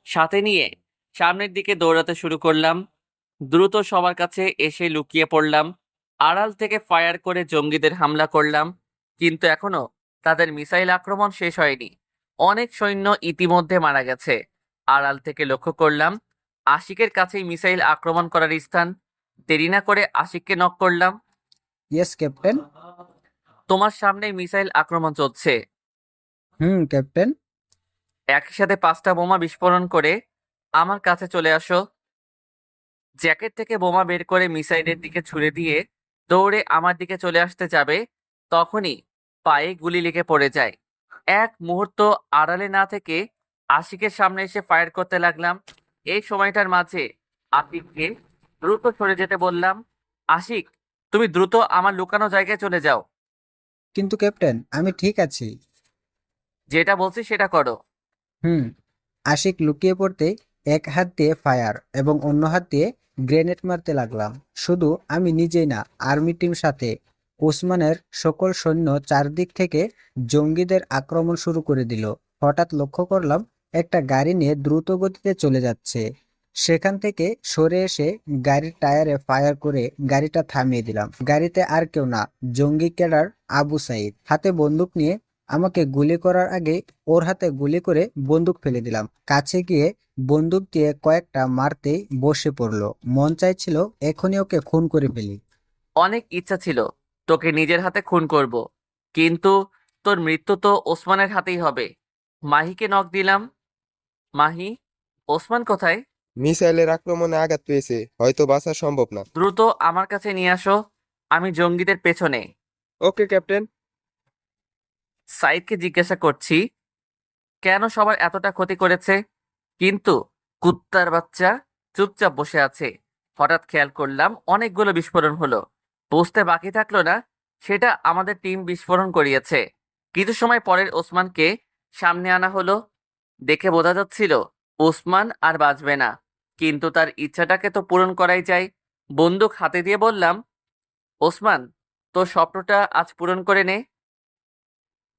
সাথে নিয়ে সামনের দিকে দৌড়াতে শুরু করলাম। দ্রুত সবার কাছে এসে লুকিয়ে পড়লাম। আড়াল থেকে ফায়ার করে জঙ্গিদের হামলা করলাম, কিন্তু এখনো তাদের মিসাইল আক্রমণ শেষ হয়নি। অনেক সৈন্য ইতিমধ্যে মারা গেছে। আড়াল থেকে লক্ষ্য করলাম আশিকের কাছেই মিসাইল আক্রমণ করার স্থান। দেরি না করে আশিককে নক করলাম। Yes captain. তোমার সামনেই মিসাইল আক্রমণ চলছে। ক্যাপ্টেন। একই সাথে 5টা বোমা বিস্ফোরণ করে আমার কাছে চলে আসো। জ্যাকেট থেকে বোমা বের করে মিসাইলের দিকে ছুড়ে দিয়ে দৌড়ে আমার দিকে চলে আসতে যাবে, তখনই পায়ে গুলি লেগে পড়ে যায়। এক মুহূর্ত আড়ালে না থেকে আশিকের সামনে এসে ফায়ার করতে লাগলাম। এই সময়টার মাঝে আশিককে দ্রুত সরে যেতে বললাম। আশিক, তুমি দ্রুত আমার লুকানো জায়গায় চলে যাও। কিন্তু ক্যাপ্টেন, আমি ঠিক আছি। যেটা বলছি সেটা করো। হুম। আশিক লুকিয়ে পড়তে এক হাত দিয়ে ফায়ার এবং অন্য হাত দিয়ে গ্রেনেড মারতে লাগলাম। শুধু আমি নিজেই না, আর্মি টিম সাথে ওসমানের সকল সৈন্য চারদিক থেকে জঙ্গিদের আক্রমণ শুরু করে দিল। হঠাৎ লক্ষ্য করলাম একটা গাড়ি নিয়ে দ্রুত গতিতে চলে যাচ্ছে। সেখান থেকে সরে এসে গাড়ির টায়ারে ফায়ার করে গাড়িটা থামিয়ে দিলাম। গাড়িতে আর কেউ না, জঙ্গি ক্যাডার আবু সাইদ হাতে বন্দুক নিয়ে আমাকে গুলি করার আগে ওর হাতে গুলি করে বন্দুক ফেলে দিলাম। কাছে গিয়ে বন্দুক দিয়ে কয়েকটা মারতেই বসে পড়লো। মন চাইছিল এখনই ওকে খুন করে ফেলি। অনেক ইচ্ছা ছিল তোকে নিজের হাতে খুন করব, কিন্তু তোর মৃত্যু তো ওসমানের হাতেই হবে। মাহিকে নক দিলাম। মাহি, ওসমান কোথায়? মিসাইলের আক্রমণে আঘাত পেয়েছে, হয়তো বাঁচা সম্ভব না। দ্রুত আমার কাছে নিয়ে আসো, আমি জঙ্গিদের পেছনে। ওকে ক্যাপ্টেন। সাইদকে জিজ্ঞাসা করছি কেন সবার এতটা ক্ষতি করেছে, কিন্তু কুত্তার বাচ্চা চুপচাপ বসে আছে। হঠাৎ খেয়াল করলাম অনেকগুলো বিস্ফোরণ হলো। বুঝতে বাকি থাকলো না সেটা আমাদের টিম বিস্ফোরণ করিয়েছে। কিছু সময় পরের ওসমানকে সামনে আনা হলো। দেখে বোঝা যাচ্ছিল ওসমান আর বাঁচবে না, কিন্তু তার ইচ্ছাটাকে তো পূরণ করাই যায়। বন্দুক হাতে দিয়ে বললাম, ওসমান, তোর স্বপ্নটা আজ পূরণ করে নে।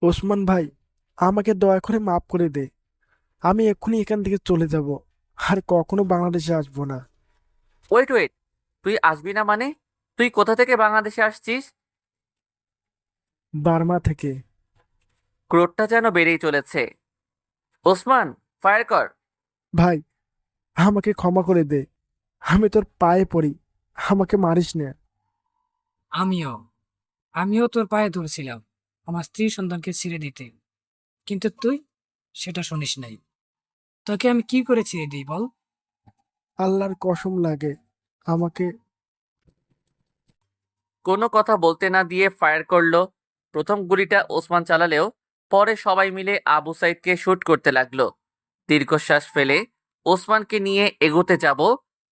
ওসমান ভাই, আমাকে দয়া করে মাফ করে দে। আমি এক্ষুনি এখান থেকে চলে যাব, আর কখনো বাংলাদেশে আসবো না। ওয়েট ওয়েট, তুই আসবি না মানে? তুই কোথা থেকে বাংলাদেশে আসছিস? বার্মা থেকে। ক্রোধটা যেন বেড়েই চলেছে। ওসমান, ফায়ার কর। ভাই, আমাকে ক্ষমা করে দে। আমি তোর পায়ে পড়ি, আমাকে মারিস না। আমিও আমিও তোর পায়ে ধরছিলাম আমার স্ত্রী সন্তানকে ছেড়ে দিতে, কিন্তু তুই সেটা শুনিস নাই। তোকে আমি কি করে ছেড়ে দিই বল? আল্লাহর কসম লাগে, আমাকে। কোনো কথা বলতে না দিয়ে ফায়ার করলো। প্রথম গুলিটা ওসমান চালালেও পরে সবাই মিলে আবু সাইদকে শুট করতে লাগলো। দীর্ঘশ্বাস ফেলে ওসমানকে নিয়ে এগোতে যাব,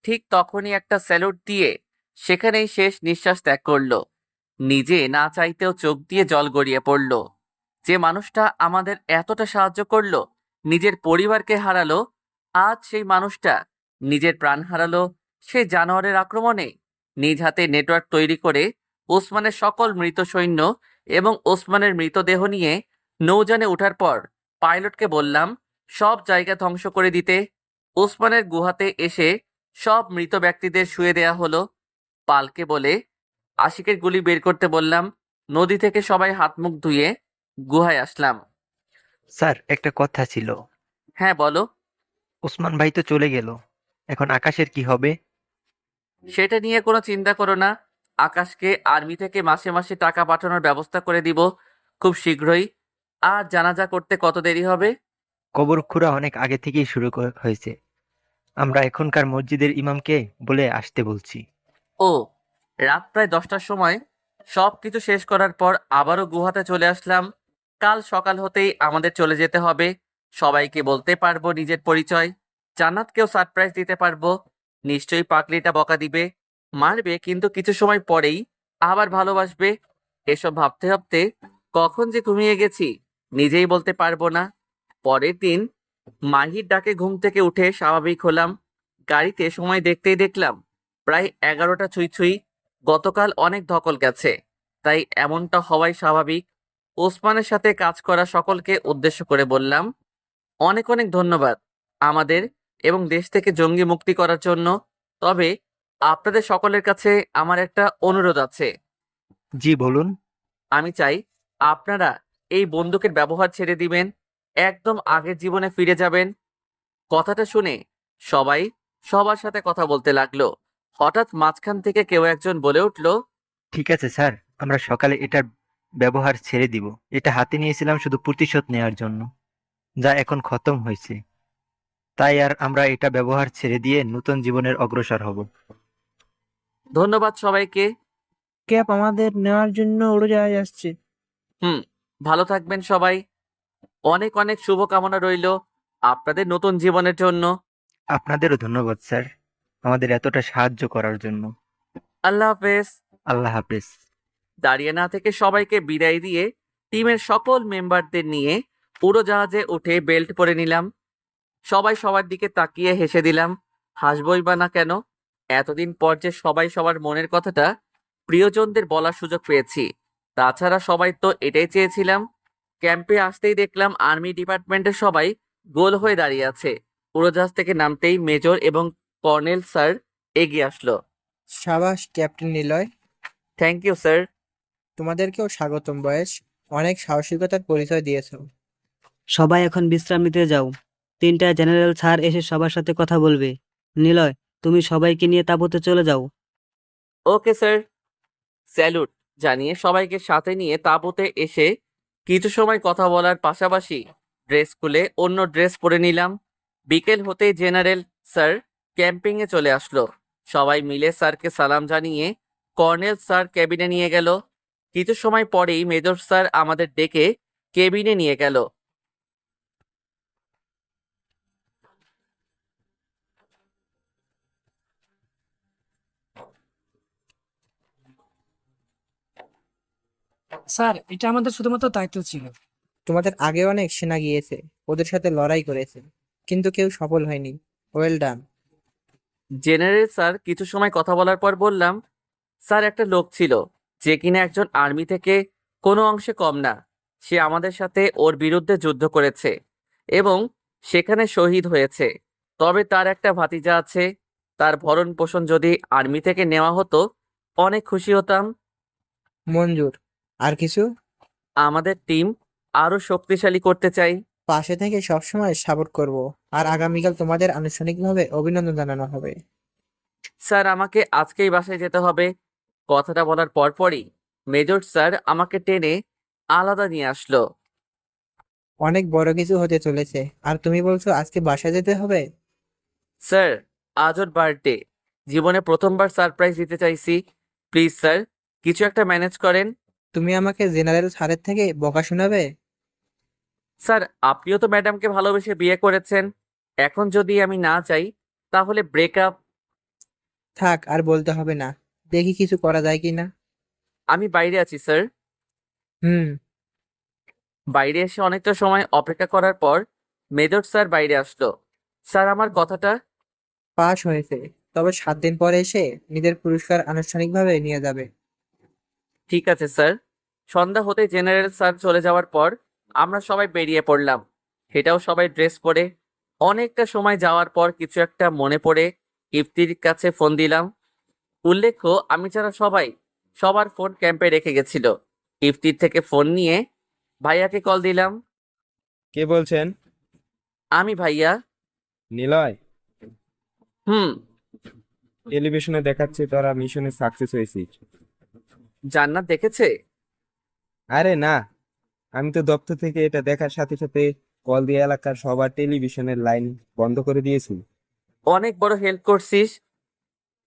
ঠিক তখনই একটা স্যালুট দিয়ে সেখানেই শেষ নিঃশ্বাস ত্যাগ করলো। নিজে না চাইতেও চোখ দিয়ে জল গড়িয়ে পড়ল। যে মানুষটা আমাদের এতটা সাহায্য করলো, নিজের পরিবারকে হারালো, আজ সেই মানুষটা নিজের প্রাণ হারালো সেই জানোয়ারের আক্রমণে। নিজ হাতে নেটওয়ার্ক তৈরি করে ওসমানের সকল মৃত সৈন্য এবং ওসমানের মৃতদেহ নিয়ে নৌযানে ওঠার পর পাইলটকে বললাম সব জায়গা ধ্বংস করে দিতে। ওসমানের গুহাতে এসে সব মৃত ব্যক্তিদের শুয়ে দেয়া হলো। পালকে বলে আশিকের গুলি বের করতে বললাম। নদী থেকে সবাই হাত মুখ ধুয়ে গুহায় আসলাম। স্যার, একটা কথা ছিল। হ্যাঁ বলো। ওসমান ভাই তো চলে গেল, এখন আকাশের কি হবে? সেটা নিয়ে কোনো চিন্তা করো না, আকাশকে আর্মি থেকে মাসে মাসে টাকা পাঠানোর ব্যবস্থা করে দিব খুব শীঘ্রই। আর জানাজা করতে কত দেরি হবে? কবর খুঁড়া অনেক আগে থেকেই শুরু হয়েছে। আমরা এখনকার মসজিদের ইমামকে বলে আসতে বলছি। ও, রাত প্রায় 10টার সময় সব কিছু শেষ করার পর আবারও গুহাতে চলে আসলাম। কাল সকাল হতেই আমাদের চলে যেতে হবে। সবাইকে বলতে পারবো নিজের পরিচয়। জান্নাতকেও সারপ্রাইজ দিতে পারবো। নিশ্চয়ই পাগলিটা বকা দিবে, মারবে, কিন্তু কিছু সময় পরেই আবার ভালোবাসবে। এসব ভাবতে ভাবতে কখন যে ঘুমিয়ে গেছি নিজেই বলতে পারবো না। পরের দিন মাহির ডাকে ঘুম থেকে উঠে স্বাভাবিক হলাম। গাড়িতে সময় দেখতেই দেখলাম প্রায় 11টা ছুঁই ছুঁই। গতকাল অনেক ধকল গেছে, তাই এমনটা হওয়াই স্বাভাবিক। ওসমানের সাথে কাজ করা সকলকে উদ্দেশ্য করে বললাম, অনেক অনেক ধন্যবাদ আমাদের এবং দেশ থেকে জঙ্গি মুক্তি করার জন্য। তবে আপনাদের সকলের কাছে আমার একটা অনুরোধ আছে। জি বলুন। আমি চাই আপনারা এই বন্দুকের ব্যবহার ছেড়ে দিবেন, একদম আগের জীবনে ফিরে যাবেন। কথাটা শুনে সবাই সবার সাথে কথা বলতে লাগলো। হঠাৎ মাঝখান থেকে কেউ একজন বলে উঠল, ঠিক আছে স্যার, আমরা সকালে এটার ব্যবহার ছেড়ে দিব। এটা হাতে নিয়েছিলাম শুধু প্রতিশোধ নেওয়ার জন্য, যা এখন খতম হয়েছে। তাই আর আমরা এটা ব্যবহার ছেড়ে দিয়ে নতুন জীবনের অগ্রসর হব। ধন্যবাদ সবাইকে। ক্যাপ আমাদের নেওয়ার জন্য উড়োজাহাজ আসছে। হুম, ভালো থাকবেন সবাই। অনেক অনেক শুভকামনা রইল আপনাদের নতুন জীবনের জন্য। আপনাদেরও ধন্যবাদ স্যার, আমাদের এতটা সাহায্য করার জন্য। আল্লাহ হাফেজ। আল্লাহ হাফেজ। দাঁড়িয়ে না থেকে সবাইকে বিদায় দিয়ে টিমের সকল মেম্বারদের নিয়ে উড়োজাহাজে উঠে বেল্ট পরে নিলাম। সবাই সবার দিকে তাকিয়ে হেসে দিলাম। হাসবই বা না কেন, এতদিন পর যে সবাই সবার মনের কথাটা প্রিয়জনদের বলার সুযোগ পেয়েছি। তাছাড়া সবাই তো এটাই চেয়েছিলাম। ক্যাম্পে আসতেই দেখলাম আর্মি ডিপার্টমেন্টের সবাই গোল হয়ে দাঁড়িয়ে আছে। উড়োজাহাজ থেকে নামতেই মেজর এবং কর্নেল স্যার এগিয়ে আসলো। সাবাস captain Niloy, thank you sir. তোমাদেরকেও স্বাগতম বয়েস। অনেক সাহসিকতার পরিচয় দিয়েছো। সবাই এখন বিশ্রাম নিতে যাও। 3টায় জেনারেল স্যার এসে সবার সাথে কথা বলবে। নিলয়, তুমি সবাইকে নিয়ে তাঁবুতে চলে যাও। Okay sir. স্যালুট জানিয়ে সবাইকে সাথে নিয়ে তাঁবুতে এসে কিছু সময় কথা বলার পাশাপাশি ড্রেস খুলে অন্য ড্রেস পরে নিলাম। বিকেল হতেই জেনারেল স্যার ক্যাম্পিংয়ে চলে আসলো। সবাই মিলে স্যারকে সালাম জানিয়ে কর্নেল স্যার কেবিনে নিয়ে গেল। কিছু সময় পরেই মেজর স্যার আমাদের ডেকে কেবিনে নিয়ে গেল। স্যার, এটা আমাদের শুধুমাত্র দায়িত্ব ছিল। তোমাদের আগে অনেক সেনা গিয়েছে, ওদের সাথে লড়াই করেছে, কিন্তু কেউ সফল হয়নি। Well done. জেনারেল স্যার কিছু সময় কথা বলার পর বললাম, স্যার একটা লোক ছিল যে কিনা একজন আর্মি থেকে কোনো অংশে কম না। সে আমাদের সাথে ওর বিরুদ্ধে যুদ্ধ করেছে এবং সেখানে শহীদ হয়েছে। তবে তার একটা ভাতিজা আছে। তার ভরণ পোষণ যদি আর্মি থেকে নেওয়া হতো অনেক খুশি হতাম। মঞ্জুর। আর কিছু? আমাদের টিম আরো শক্তিশালী করতে চাই। পাশে থেকে সবসময় সাপোর্ট করব। আর আগামীকাল তোমাদের আনুষ্ঠানিকভাবে অভিনন্দন জানানো হবে। স্যার, আমাকে আজকেই বাসায় যেতে হবে। কথাটা বলার পরপরই মেজর স্যার আমাকে টেনে আলাদা নিয়ে আসলো। অনেক বড় কিছু হতে চলেছে, আর তুমি বলছো আজকে বাসায় যেতে হবে? স্যার, আজ ওর বার্থডে। জীবনে প্রথমবার সারপ্রাইজ দিতে চাইছি। প্লিজ স্যার, কিছু একটা ম্যানেজ করেন। তুমি আমাকে জেনারেল স্যারের থেকে বকা শোনাবে? স্যার, আপনিও তো ম্যাডামকে ভালোবেসে বিয়ে করেছেন। এখন যদি আমি না চাই তাহলে ব্রেকআপ। থাক, আর বলতে হবে না। দেখি কিছু করা যায় কিনা। আমি বাইরে আছি স্যার। হুম। বাইরে এসে অনেকটা সময় অপেক্ষা করার পর মেজর স্যার বাইরে আসলো। স্যার, আমার কথাটা। পাস হয়েছে, তবে 7 দিন পরে এসে নিজের পুরস্কার আনুষ্ঠানিকভাবে নিয়ে যাবে। ঠিক আছে স্যার। সন্ধ্যা হতে জেনারেল স্যার চলে যাওয়ার পর আমরা সবাই বেরিয়ে পড়লাম। সেটাও সবাই ড্রেস পরে। অনেকটা সময় যাওয়ার পর কিছু একটা মনে পড়ে ইফতির কাছে ফোন দিলাম। উল্লেখ্য, আমি ছাড়া সবাই সবার ফোন ক্যাম্পে রেখে গেছিল। ইফতির থেকে ফোন নিয়ে ভাইয়াকে কল দিলাম। কে বলছেন? আমি ভাইয়া। নিলয়, হুম। টেলিভিশনে দেখাচ্ছে তোরা মিশনে সাকসেস হয়েছিস। জান্নাত দেখেছে? আরে না, আমি তো দপ্তর থেকে এটা দেখার সাথে সাথে কল দিয়ে এলাকার সবার টেলিভিশনের লাইন বন্ধ করে দিয়েছি। অনেক বড় হেল্প করছিস।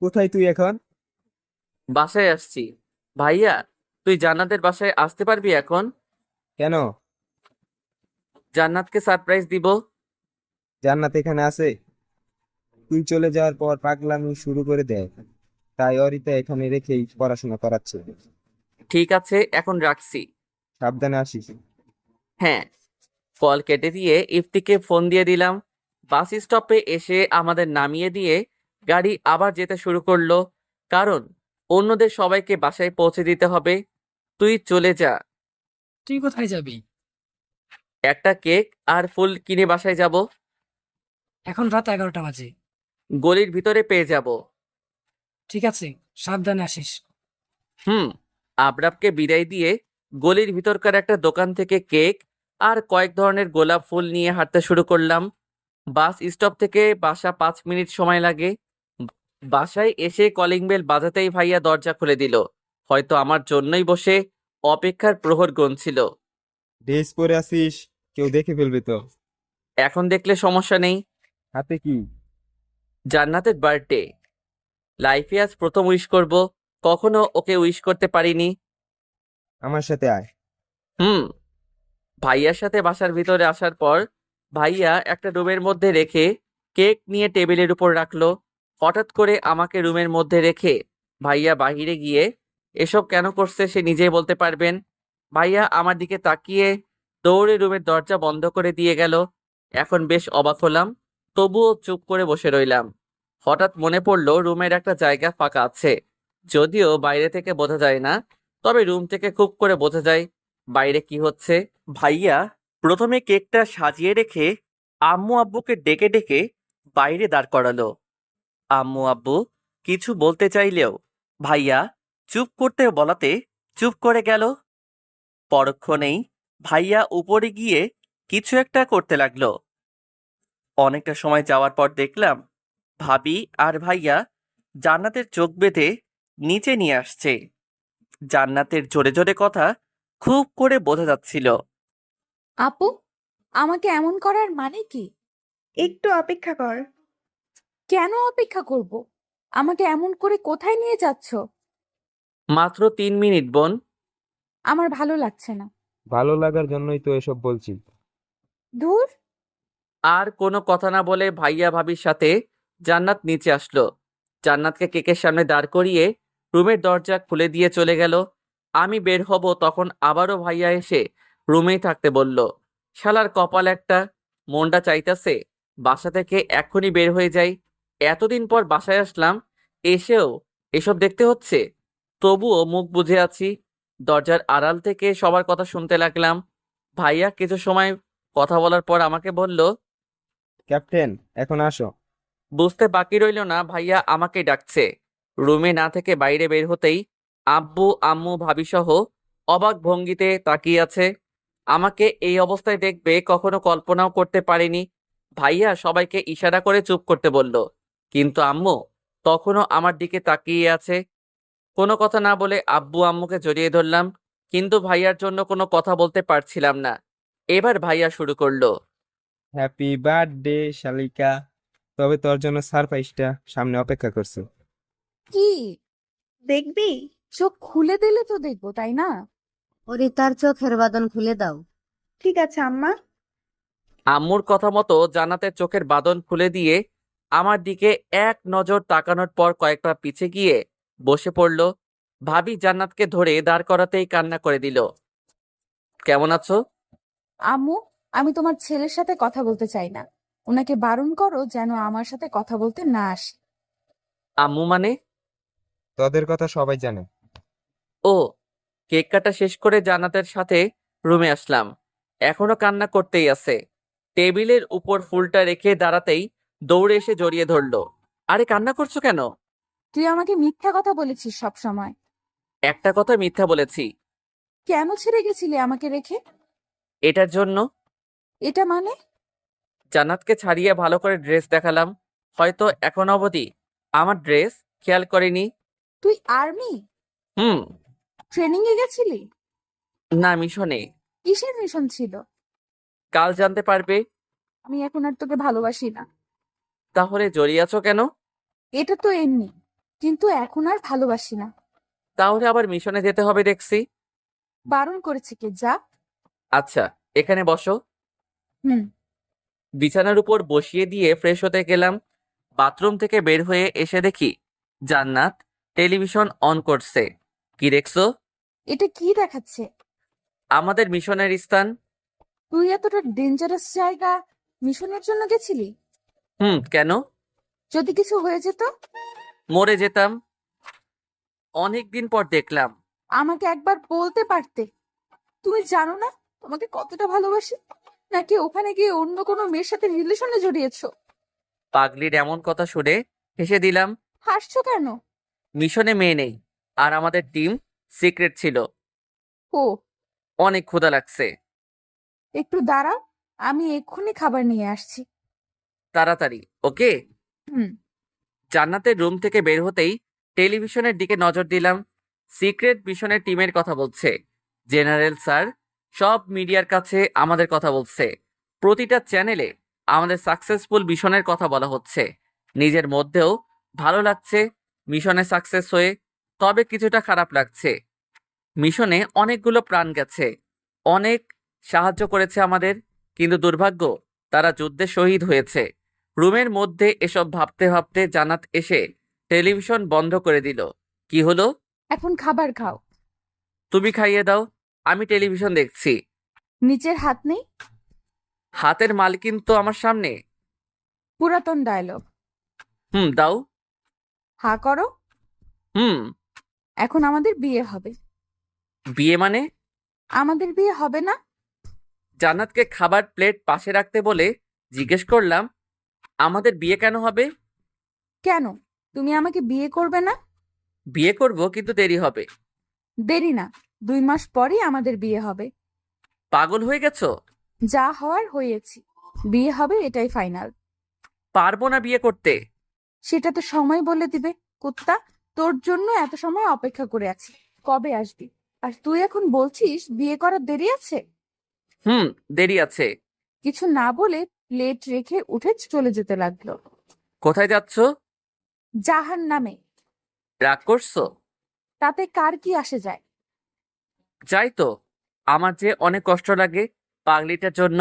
কোথায় তুই এখন? বাসায় আসছি। ভাইয়া, তুই জান্নাতের বাসায় আসতে পারবি এখন? কেন? জান্নাতকে সারপ্রাইজ দিব। জান্নাত এখানে আছে? তুই চলে যাওয়ার পর পাগলামি শুরু করে দেয়, তাই অরিতা এখানে রেখেই পড়াশোনা করাচ্ছে। ঠিক আছে, এখন রাখছি। সাবধানে আসিস। হ্যাঁ। কল কেটে দিয়ে ইফতিকে ফোন দিয়ে দিলাম। বাস স্টপে এসে আমাদের নামিয়ে দিয়ে গাড়ি আবার যেতে শুরু করলো, কারণ অন্যদের সবাইকে বাসায় পৌঁছে দিতে হবে। তুই চলে যা। তুই কোথায় যাবি? একটা কেক আর ফুল কিনে বাসায় যাব। এখন রাত 11টা বাজে। গলির ভিতরে পেয়ে যাব। ঠিক আছে, সাবধানে আসিস। আবরাবকে বিদায় দিয়ে গলির ভিতরকার একটা দোকান থেকে কেক আর কয়েক ধরনের গোলাপ ফুল নিয়ে হাঁটতে শুরু করলাম। বাস স্টপ থেকে বাসা 5 মিনিট সময় লাগে। বাসায় এসে কলিং বেল বাজাতেই ভাইয়া দরজা খুলে দিল। হয়তো আমার জন্যই বসে অপেক্ষার প্রহর গুনছিল। ড্রেস পরে আসিস, কেউ দেখে ফেলবে তো। এখন দেখলে সমস্যা নেই। হাতে কি? জান্নাতের বার্থডে। লাইফে আজ প্রথম উইশ করব, কখনো ওকে উইশ করতে পারিনি। আমার সাথে আয়। হুম ভাইয়ার সাথে বাসার ভিতরে আসার পর ভাইয়া একটা রুমের মধ্যে রেখে কেক নিয়ে টেবিলের উপর রাখলো। হঠাৎ করে আমাকে রুমের মধ্যে রেখে ভাইয়া বাহিরে গিয়ে এসব কেন করছে সে নিজেই বলতে পারবেন। ভাইয়া আমার দিকে তাকিয়ে দৌড়ে রুমের দরজা বন্ধ করে দিয়ে গেল। এখন বেশ অবাক হলাম, তবুও চুপ করে বসে রইলাম। হঠাৎ মনে পড়লো রুমের একটা জায়গা ফাঁকা আছে। যদিও বাইরে থেকে বোঝা যায় না, তবে রুম থেকে খুব করে বোঝা যায় বাইরে কি হচ্ছে। ভাইয়া প্রথমে কেকটা সাজিয়ে রেখে আম্মু আব্বুকে ডেকে ডেকে বাইরে দাঁড় করালো। আম্মু আব্বু কিছু বলতে চাইলেও ভাইয়া চুপ করতে বলাতে চুপ করে গেল। পরক্ষণেই ভাইয়া উপরে গিয়ে কিছু একটা করতে লাগলো। অনেকটা সময় যাওয়ার পর দেখলাম ভাবি আর ভাইয়া জান্নাতের চোখ বেঁধে নিচে নিয়ে আসছে। জান্নাতের জোরে জোরে কথা খুব করে বোঝা যাচ্ছিল। আপু, আমাকে এমন করার মানে কি? একটু অপেক্ষা কর। কেন অপেক্ষা করব? আমাকে এমন করে কোথায় নিয়ে যাচ্ছ? মাত্র 3 মিনিট বোন। আমার ভালো লাগছে না। ভালো লাগার জন্যই তো এসব বলছি। ধুর। আর কোনো কথা না বলে ভাইয়া ভাবির সাথে জান্নাত নিচে আসলো। জান্নাতকে কেকের সামনে দাঁড় করিয়ে রুমের দরজা খুলে দিয়ে চলে গেল। আমি বের হব তখন আবারও ভাইয়া এসে রুমেই থাকতে বলল। শালার কপাল একটা, মনটা চাইতাছে বাসা থেকে এক্ষুনি বের হয়ে যাই। এতদিন পর বাসায় আসলাম, এসেও এসব দেখতে হচ্ছে। তবুও মুখ বুজে আছি। দরজার আড়াল থেকে সবার কথা শুনতে লাগলাম। ভাইয়া কিছু সময় কথা বলার পর আমাকে বলল, ক্যাপ্টেন, এখন আসো। বুঝতে বাকি রইল না ভাইয়া আমাকে ডাকছে। রুমে না থেকে বাইরে বের হতেই আব্বু আম্মু ভাবি সহ অবাক ভঙ্গিতে তাকিয়ে আছে। আমাকে এই অবস্থায় দেখবে কখনো কল্পনাও করতে পারিনি। ভাইয়া সবাইকে ইশারা করে চুপ করতে বলল, কিন্তু আম্মু তখনও আমার দিকে তাকিয়ে আছে। কোনো কথা না বলে আব্বু আম্মুকে জড়িয়ে ধরলাম, কিন্তু ভাইয়ার জন্য কোনো কথা বলতে পারছিলাম না। এবার ভাইয়া শুরু করলো। হ্যাপি বার্থডে শালিকা। তবে তোর জন্য সারপ্রাইজটা সামনে অপেক্ষা করছে। কি দেখবি? চোখ খুলে দিলে তো দেখবো, তাই না? ওরে তার চোখের বাঁধন খুলে দাও। ঠিক আছে আম্মা। আম্মুর কথা মতো জান্নাতের চোখের বাঁধন খুলে দিয়ে আমার দিকে এক নজর তাকানোর পর কয়েকটা পিছে গিয়ে বসে পড়ল। ভাবি জান্নাতকে ধরে দাঁড় করাতেই কান্না করে দিল। কেমন আছো? আম্মু, আমি তোমার ছেলের সাথে কথা বলতে চাই না। ওনাকে বারণ করো যেন আমার সাথে কথা বলতে না আসে। আম্মু মানে? তোদের কথা সবাই জানে। ও। কেক কাটা শেষ করে জান্নাতের সাথে রুমে আসলাম। এখনো কান্না করতেই আছে। টেবিলের উপর ফুলটা রেখে দাঁড়াতেই দৌড়ে এসে জড়িয়ে ধরলো। আরে কান্না করছো কেন? তুই আমাকে মিথ্যা কথা বলেছিস সব সময়। একটা কথা মিথ্যা বলেছি। কেন ছেড়ে গেছিলি আমাকে রেখে? এটার জন্য। এটা মানে? জান্নাতকে ছাড়িয়ে ভালো করে ড্রেস দেখালাম। হয়তো এখন অবধি আমার ড্রেস খেয়াল করেনি। তুই আর্মি হুম। ট্রেনিং এ গেছিলি? না, মিশনে। কিসের মিশন ছিল? কাল জানতে পারবে। আমি এখন আর তোকে ভালোবাসি না। তাহলে জড়িয়ে আছো কেন? এটা তো এমনি, কিন্তু এখন আর ভালোবাসি না। তাহলে আবার মিশনে যেতে হবে দেখছি। বারণ করেছে কে? যা। আচ্ছা, এখানে বসো। হুম। বিছানার উপর বসিয়ে দিয়ে ফ্রেশ হতে গেলাম। বাথরুম থেকে বের হয়ে এসে দেখি জান্নাত টেলিভিশন অন করছে। কি দেখছো? এটা কি দেখাচ্ছে? আমাদের মিশনের স্থান। তুই এতটা ডেঞ্জারাস জায়গা মিশনের জন্য গেছিলি? কেন? যদি কিছু হয়ে যেত? মরে যেতাম। অনেকদিন পর দেখলাম। আমাকে একবার বলতে পারতে। তুমি জানো না তোমাকে কতটা ভালোবাসি? নাকি ওখানে গিয়ে অন্য কোনো মেয়ের সাথে রিলেশনে জড়িয়েছো? পাগলির এমন কথা শুনে হেসে দিলাম। হাসছো কেন? মিশনে মেয়ে নেই, আর আমাদের টিম সিক্রেট ছিল। ও, অনেক ক্ষুধা লাগছে। একটু দাঁড়া, আমি এক্ষুনি খাবার নিয়ে আসছি। তাড়াতাড়ি, ওকে? হুম। জান্নাতের রুম থেকে বের হতেই টেলিভিশনের দিকে নজর দিলাম। সিক্রেট মিশনের টিমের কথা বলছে। জেনারেল স্যার সব মিডিয়ার কাছে আমাদের কথা বলছে। প্রতিটা চ্যানেলে আমাদের সাকসেসফুল মিশনের কথা বলা হচ্ছে। নিজের মধ্যেও ভালো লাগছে মিশনে সাকসেস হয়ে, তবে কিছুটা খারাপ লাগছে। মিশনে অনেকগুলো প্রাণ গেছে, অনেক সাহায্য করেছে আমাদের, কিন্তু দুর্ভাগ্য তারা যুদ্ধে শহীদ হয়েছে। রুমের মধ্যে এসব ভাবতে ভাবতে জান্নাত এসে টেলিভিশন বন্ধ করে দিল। কি হলো? এখন খাবার খাও। তুমি খাইয়ে দাও, আমি টেলিভিশন দেখছি। নিচের হাত নেই? হাতের মালকিন তো আমার সামনে। পুরাতন ডায়লগ। দাও। হা করো। হুম। এখন আমাদের বিয়ে হবে। বিয়ে মানে? আমাদের বিয়ে হবে না? জান্নাতকে খাবার প্লেট পাশে রাখতে বলে জিজ্ঞেস করলাম, আমাদের বিয়ে কেন হবে? কেন, তুমি আমাকে বিয়ে করবে না? বিয়ে করব, কিন্তু দেরি হবে। দেরি না, 2 মাস পরই আমাদের বিয়ে হবে। পাগল হয়ে গেছো? যা হওয়ার হয়েছি, বিয়ে হবে এটাই ফাইনাল। পারবো না বিয়ে করতে। সেটা তো সময় বলে দিবে। কুত্তা, তোর জন্য এত সময় অপেক্ষা করে আছি, কবে আসবি? আর তুই এখন বলছিস বিয়ে করার দেরি আছে? দেরি আছে। কিছু না বলে প্লেট রেখে উঠে চলে যেতে লাগলো। কোথায় যাচ্ছ? জাহান নামে। রাগ করছো? তাতে কার কি আসে যায়? যাই তো, আমার যে অনেক কষ্ট লাগে পাগলিটার জন্য।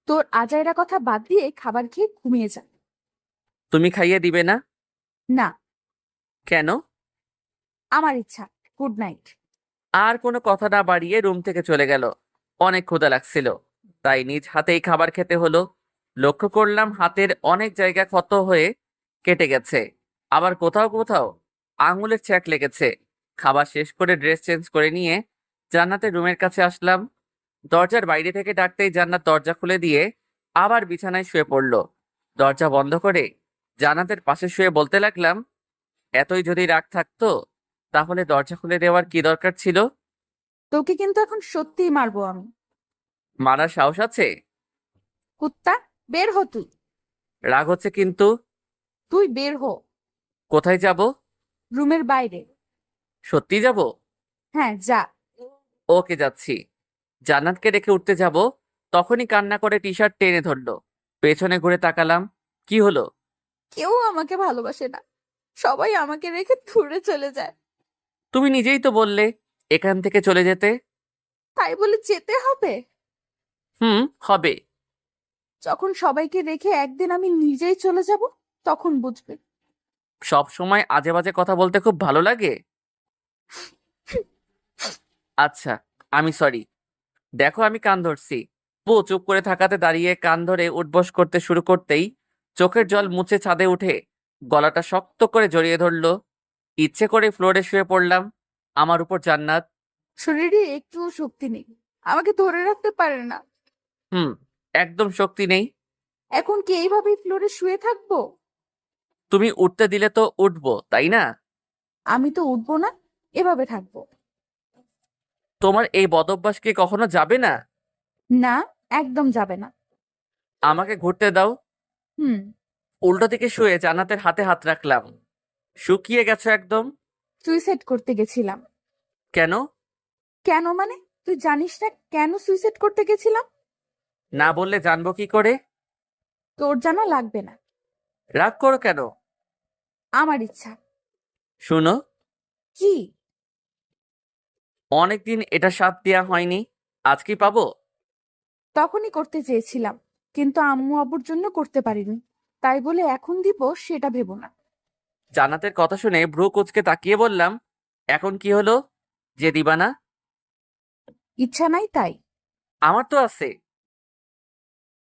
তোর আজাইরা কথা বাদ দিয়ে খাবার খেয়ে ঘুমিয়ে যা। তুমি খাইয়ে দিবে না? না, কেন? আমার ইচ্ছা। Good night. আর কোনো কথা না বাড়িয়ে রুম থেকে চলে গেল। অনেক ক্ষুধা লাগছিল, তাই নিজ হাতেই খাবার খেতে হলো। লক্ষ্য করলাম হাতের অনেক জায়গা ক্ষত হয়ে কেটে গেছে, আবার কোথাও কোথাও আঙুলের ছ্যাঁক লেগেছে। খাবার শেষ করে ড্রেস চেঞ্জ করে নিয়ে জান্নাতের রুমের কাছে আসলাম। দরজার বাইরে থেকে ডাকতেই জান্নাত দরজা খুলে দিয়ে আবার বিছানায় শুয়ে পড়ল। দরজা বন্ধ করে জান্নাতের পাশে শুয়ে বলতে লাগলাম, এতই যদি রাগ থাকতো তাহলে দরজা খুলে দেওয়ার কি দরকার ছিল? তোকে কিন্তু এখন সত্যিই মারবো আমি। মারার সাহস আছে? কুত্তা, বের হ তুই। রাগ হচ্ছে কিন্তু। তুই বের হ। কোথায় যাব? রুমের বাইরে। সত্যি যাব? হ্যাঁ, যা। ওকে, যাচ্ছি। জান্নাতকে রেখে উঠতে যাব, তখনই কান্না করে টি শার্ট টেনে ধরলো। পেছনে ঘুরে তাকালাম। কি হলো? কেউ আমাকে ভালোবাসে না, সবাই আমাকে রেখে দূরে চলে যায়। তুমি নিজেই তো বললে এখান থেকে চলে যেতে। তাই বলে যেতে হবে? হবে। যখন সবাইকে রেখে একদিন আমি নিজেই চলে যাব, তখন বুঝবে। সব সময় আজে বাজে কথা বলতে খুব ভালো লাগে। আচ্ছা, আমি সরি। দেখো, আমি কান ধরছি। চুপ করে থাকাতে দাঁড়িয়ে কান ধরে উঠবস করতে শুরু করতেই চোখের জল মুছে ছাদে উঠে গলাটা শক্ত করে জড়িয়ে ধরলো। ইচ্ছে করে ফ্লোরে শুয়ে পড়লাম। আমার উপর জান্নাত। শরীরে একটু শক্তি নেই, আমাকে ধরে রাখতে পারে না। একদম শক্তি নেই। এখন কি এইভাবেই ফ্লোরে শুয়ে থাকবো? তুমি উঠতে দিলে তো উঠবো, তাই না? আমি তো উঠবো না, এভাবে থাকবো। তোমার এই বদভ্যাস কি কখনো যাবে না? না, একদম যাবে না। আমাকে ঘুরতে দাও। হুম। উল্টো দিকে শুয়ে জান্নাতের হাতে হাত রাখলাম। শুকিয়ে গেছো একদম। সুইসাইড করতে গেছিলাম। কেন? কেন মানে? তুই জানিস না কেন সুইসাইড করতে গেছিলাম? না বললে জানবো কি করে? তোর জানা লাগবে না। রাগ করো কেন? আমার ইচ্ছা। শুনো, কি? অনেকদিন এটা স্বাদ দেওয়া হয়নি, আজ কি পাবো? তখনই করতে চেয়েছিলাম, কিন্তু আম্মু আব্বুর জন্য করতে পারিনি, তাই বলে এখন দিব সেটা ভেবো না। জান্নাতের কথা শুনে ভ্রু কুঁচকে তাকিয়ে বললাম, এখন কি হলো যে দিবা না? ইচ্ছা নাই তাই। আমার তো আছে।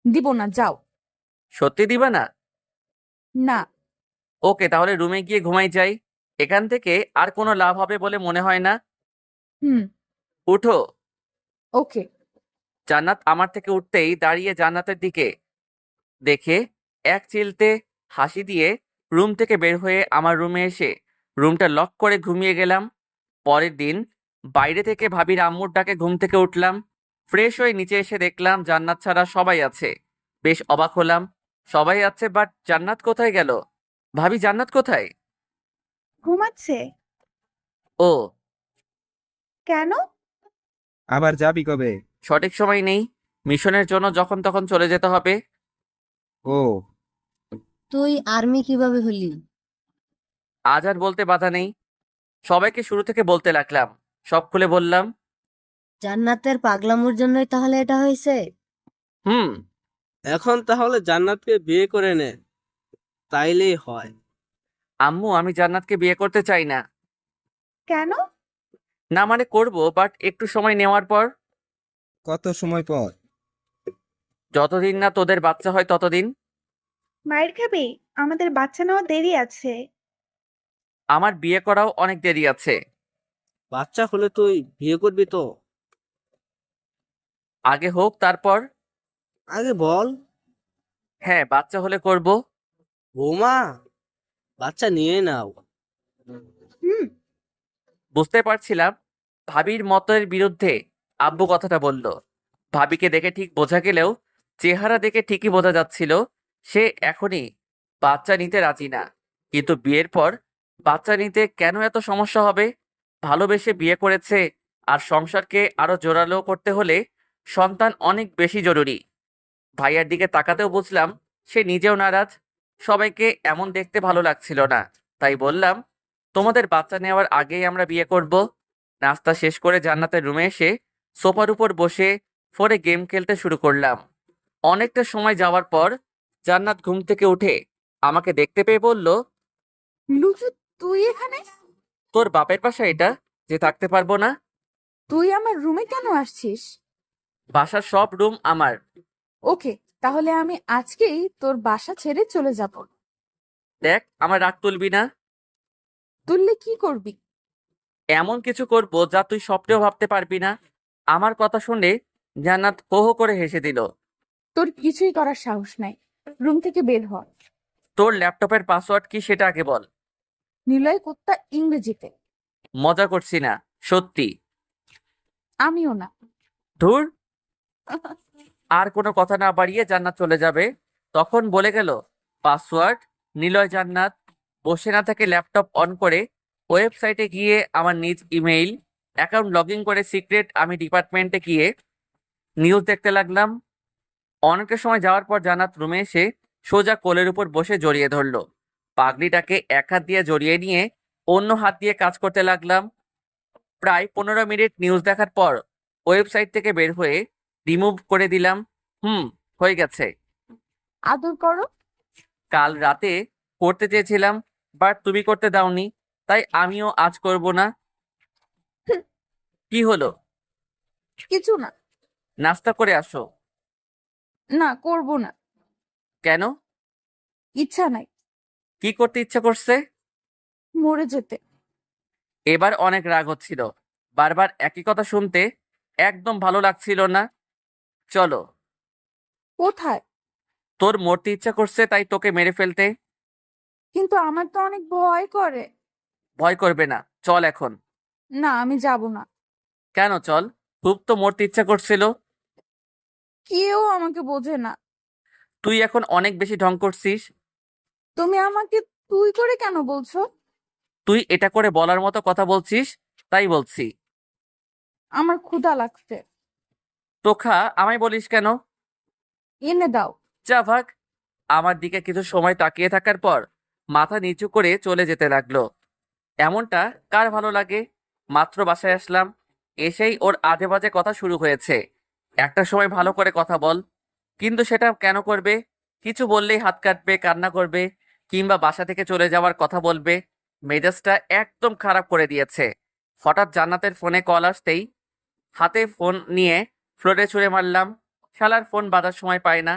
দিব না, যাও। সত্যি দিবা না? না। ওকে, তাহলে রুমে গিয়ে ঘুমাই যাই। এখান থেকে আর কোনো লাভ হবে বলে মনে হয় না। হুম। উঠো। ওকে। জান্নাত আমার থেকে উঠতেই দাঁড়িয়ে জান্নাতের দিকে দেখে এক চিলতে হাসি দিয়ে রুম থেকে বের হয়ে আমার রুমে এসে রুমটা লক করে ঘুমিয়ে গেলাম। পরের দিন বাইরে থেকে ভাবির আম্মুর ডাকে ঘুম থেকে উঠলাম। ফ্রেশ হয়ে নিচে এসে দেখলাম জান্নাত ছাড়া সবাই আছে। বেশ অবাক হলাম, সবাই আছে বাট জান্নাত কোথায় গেল? ভাবি জান্নাত কোথায়? ঘুমাচ্ছে। ও, কেন? আবার যাবি কবে? সঠিক সময় নেই, মিশনের জন্য যখন তখন চলে যেতে হবে। ও, তুই আর্মি কিভাবে হলি? আজ আর বলতে বাধা নেই, সবাইকে শুরু থেকে বলতে লাগলাম। সব খুলে বললাম। জান্নাতের পাগলামোর জন্যই তাহলে এটা হয়েছে? হুম। এখন তাহলে জান্নাতকে বিয়ে করে নে, তাইলেই হয়। আম্মু, আমি জান্নাতকে বিয়ে করতে চাই না। কেন? না মানে করব, বাট একটু সময় নেওয়ার পর। কত সময় পর? যতদিন না তোদের বাচ্চা হয় ততদিন। মায়ের খাবি? আমাদের বাচ্চা নেওয়া দেরি আছে। আমার বিয়ে করাও অনেক দেরি আছে। বাচ্চা হলে তুই বিয়ে করবি তো? আগে হোক তারপর। আগে বল। হ্যাঁ, বাচ্চা হলে করব। বৌমা, বাচ্চা নিয়ে নাও। হুম। বুঝতে পারছিলাম ভাবির মতের বিরুদ্ধে আব্বু কথাটা বলল। ভাবিকে দেখে ঠিক বোঝা গেলেও চেহারা দেখে ঠিকই বোঝা যাচ্ছিল সে এখনই বাচ্চা নিতে রাজি না। কিন্তু বিয়ের পর বাচ্চা নিতে কেন এত সমস্যা হবে? ভালোবেসে বিয়ে করেছে, আর সংসারকে আরো জোরালো করতে হলে সন্তান অনেক বেশি জরুরি। ভাইয়ার দিকে তাকাতেও বুঝলাম সে নিজেও নারাজ। সবাইকে এমন দেখতে ভালো লাগছিল না, তাই বললাম, তোমাদের বাচ্চা নেওয়ার আগেই আমরা বিয়ে করব। নাস্তা শেষ করে জান্নাতের রুমে এসে সোফার উপর বসে ফোনে গেম খেলতে শুরু করলাম। অনেকটা সময় যাওয়ার পর জান্নাত ঘুম থেকে উঠে আমাকে দেখতে পেয়ে বলল, লুচু, তুই এখানে? তোর বাপের বাসা এটা যে থাকতে পারবো না? তুই আমার রুমে কেন আসছিস? বাসার সব রুম আমার। ওকে, তাহলে আমি আজকেই তোর বাসা ছেড়ে চলে যাব। দেখ, আমার রাগ তুলবি না। তুললে কি করবি? এমন কিছু করব যা তুই স্বপ্নেও ভাবতে পারবি না। আমার কথা শুনে জান্নাত হো হো করে হেসে দিল। তোর কিছুই করার সাহস নাই। রুম থেকে বের হ। তোর ল্যাপটপের পাসওয়ার্ড কি সেটা আগে বল। নিলয় কুত্তা ইংরেজিতে। মজা করছি না, সত্যি। আমিও না। ধুর। আর কোনো কথা না বাড়িয়ে জান্নাত চলে যাবে তখন বলে গেল, পাসওয়ার্ড নিলয় জান্নাত। বসে না থেকে ল্যাপটপ অন করে ওয়েবসাইটে গিয়ে আমার নিজ ইমেইল অ্যাকাউন্ট লগ ইন করে সিক্রেট আমি ডিপার্টমেন্টে গিয়ে নিউজ দেখতে লাগলাম। অনেকটা সময় যাওয়ার পর জান্নাত রুমে এসে সোজা কোলের উপর বসে জড়িয়ে ধরলো। পাগড়িটাকে এক হাত দিয়ে জড়িয়ে নিয়ে অন্য হাত দিয়ে কাজ করতে লাগলাম। প্রায় 15 মিনিট নিউজ দেখার পর ওয়েবসাইট থেকে বের হয়ে রিমুভ করে দিলাম। হয়ে গেছে। আদর করো। কাল রাতে করতে চেয়েছিলাম, বাট তুমি করতে দাওনি, তাই আমিও আজ করব না। কি হলো? কিছু না। নাস্তা করে আসো। না, করব না। কেন? ইচ্ছা নাই। কি করতে ইচ্ছা করছে? মরে যেতে। এবার অনেক রাগ হচ্ছিল, বারবার একই কথা শুনতে একদম ভালো লাগছিল না। চলো। কোথায়? তোর মরতে ইচ্ছা করছে তাই তোকে মেরে ফেলতে। কিন্তু আমার তো অনেক ভয় করে। ভয় করবে না, চল এখন। না, আমি যাব না। কেন চল? খুব তো মরতে ইচ্ছা করছিল। কেউ আমাকে বোঝে না। তুই এখন অনেক বেশি ঢং করছিস। তুমি আমাকে তুই করে কেন বলছো? তুই এটা করে বলার মতো কথা বলছিস, তাই বলছি। আমার ক্ষুধা লাগছে। তো খা, আমায় বলিস কেন? এনে দাও। যা ভাগ। আমার দিকে কিছু সময় তাকিয়ে থাকার পর মাথা নিচু করে চলে যেতে লাগলো। এমনটা কার ভালো লাগে? মাত্র বাসায় আসলাম, এসেই ওর আজে বাজে কথা শুরু হয়েছে। একটা সময় ভালো করে কথা বল, কিন্তু সেটা কেন করবে? কিছু বললেই হাত কাটবে, কান্না করবে, কিংবা বাসা থেকে চলে যাওয়ার কথা বলবে। মেজাজটা একদম খারাপ করে দিয়েছে। হঠাৎ জান্নাতের ফোনে কল আসতেই হাতে ফোন নিয়ে ফ্লোরে ছুঁড়ে মারলাম। শালার ফোন বাজার সময় পায় না।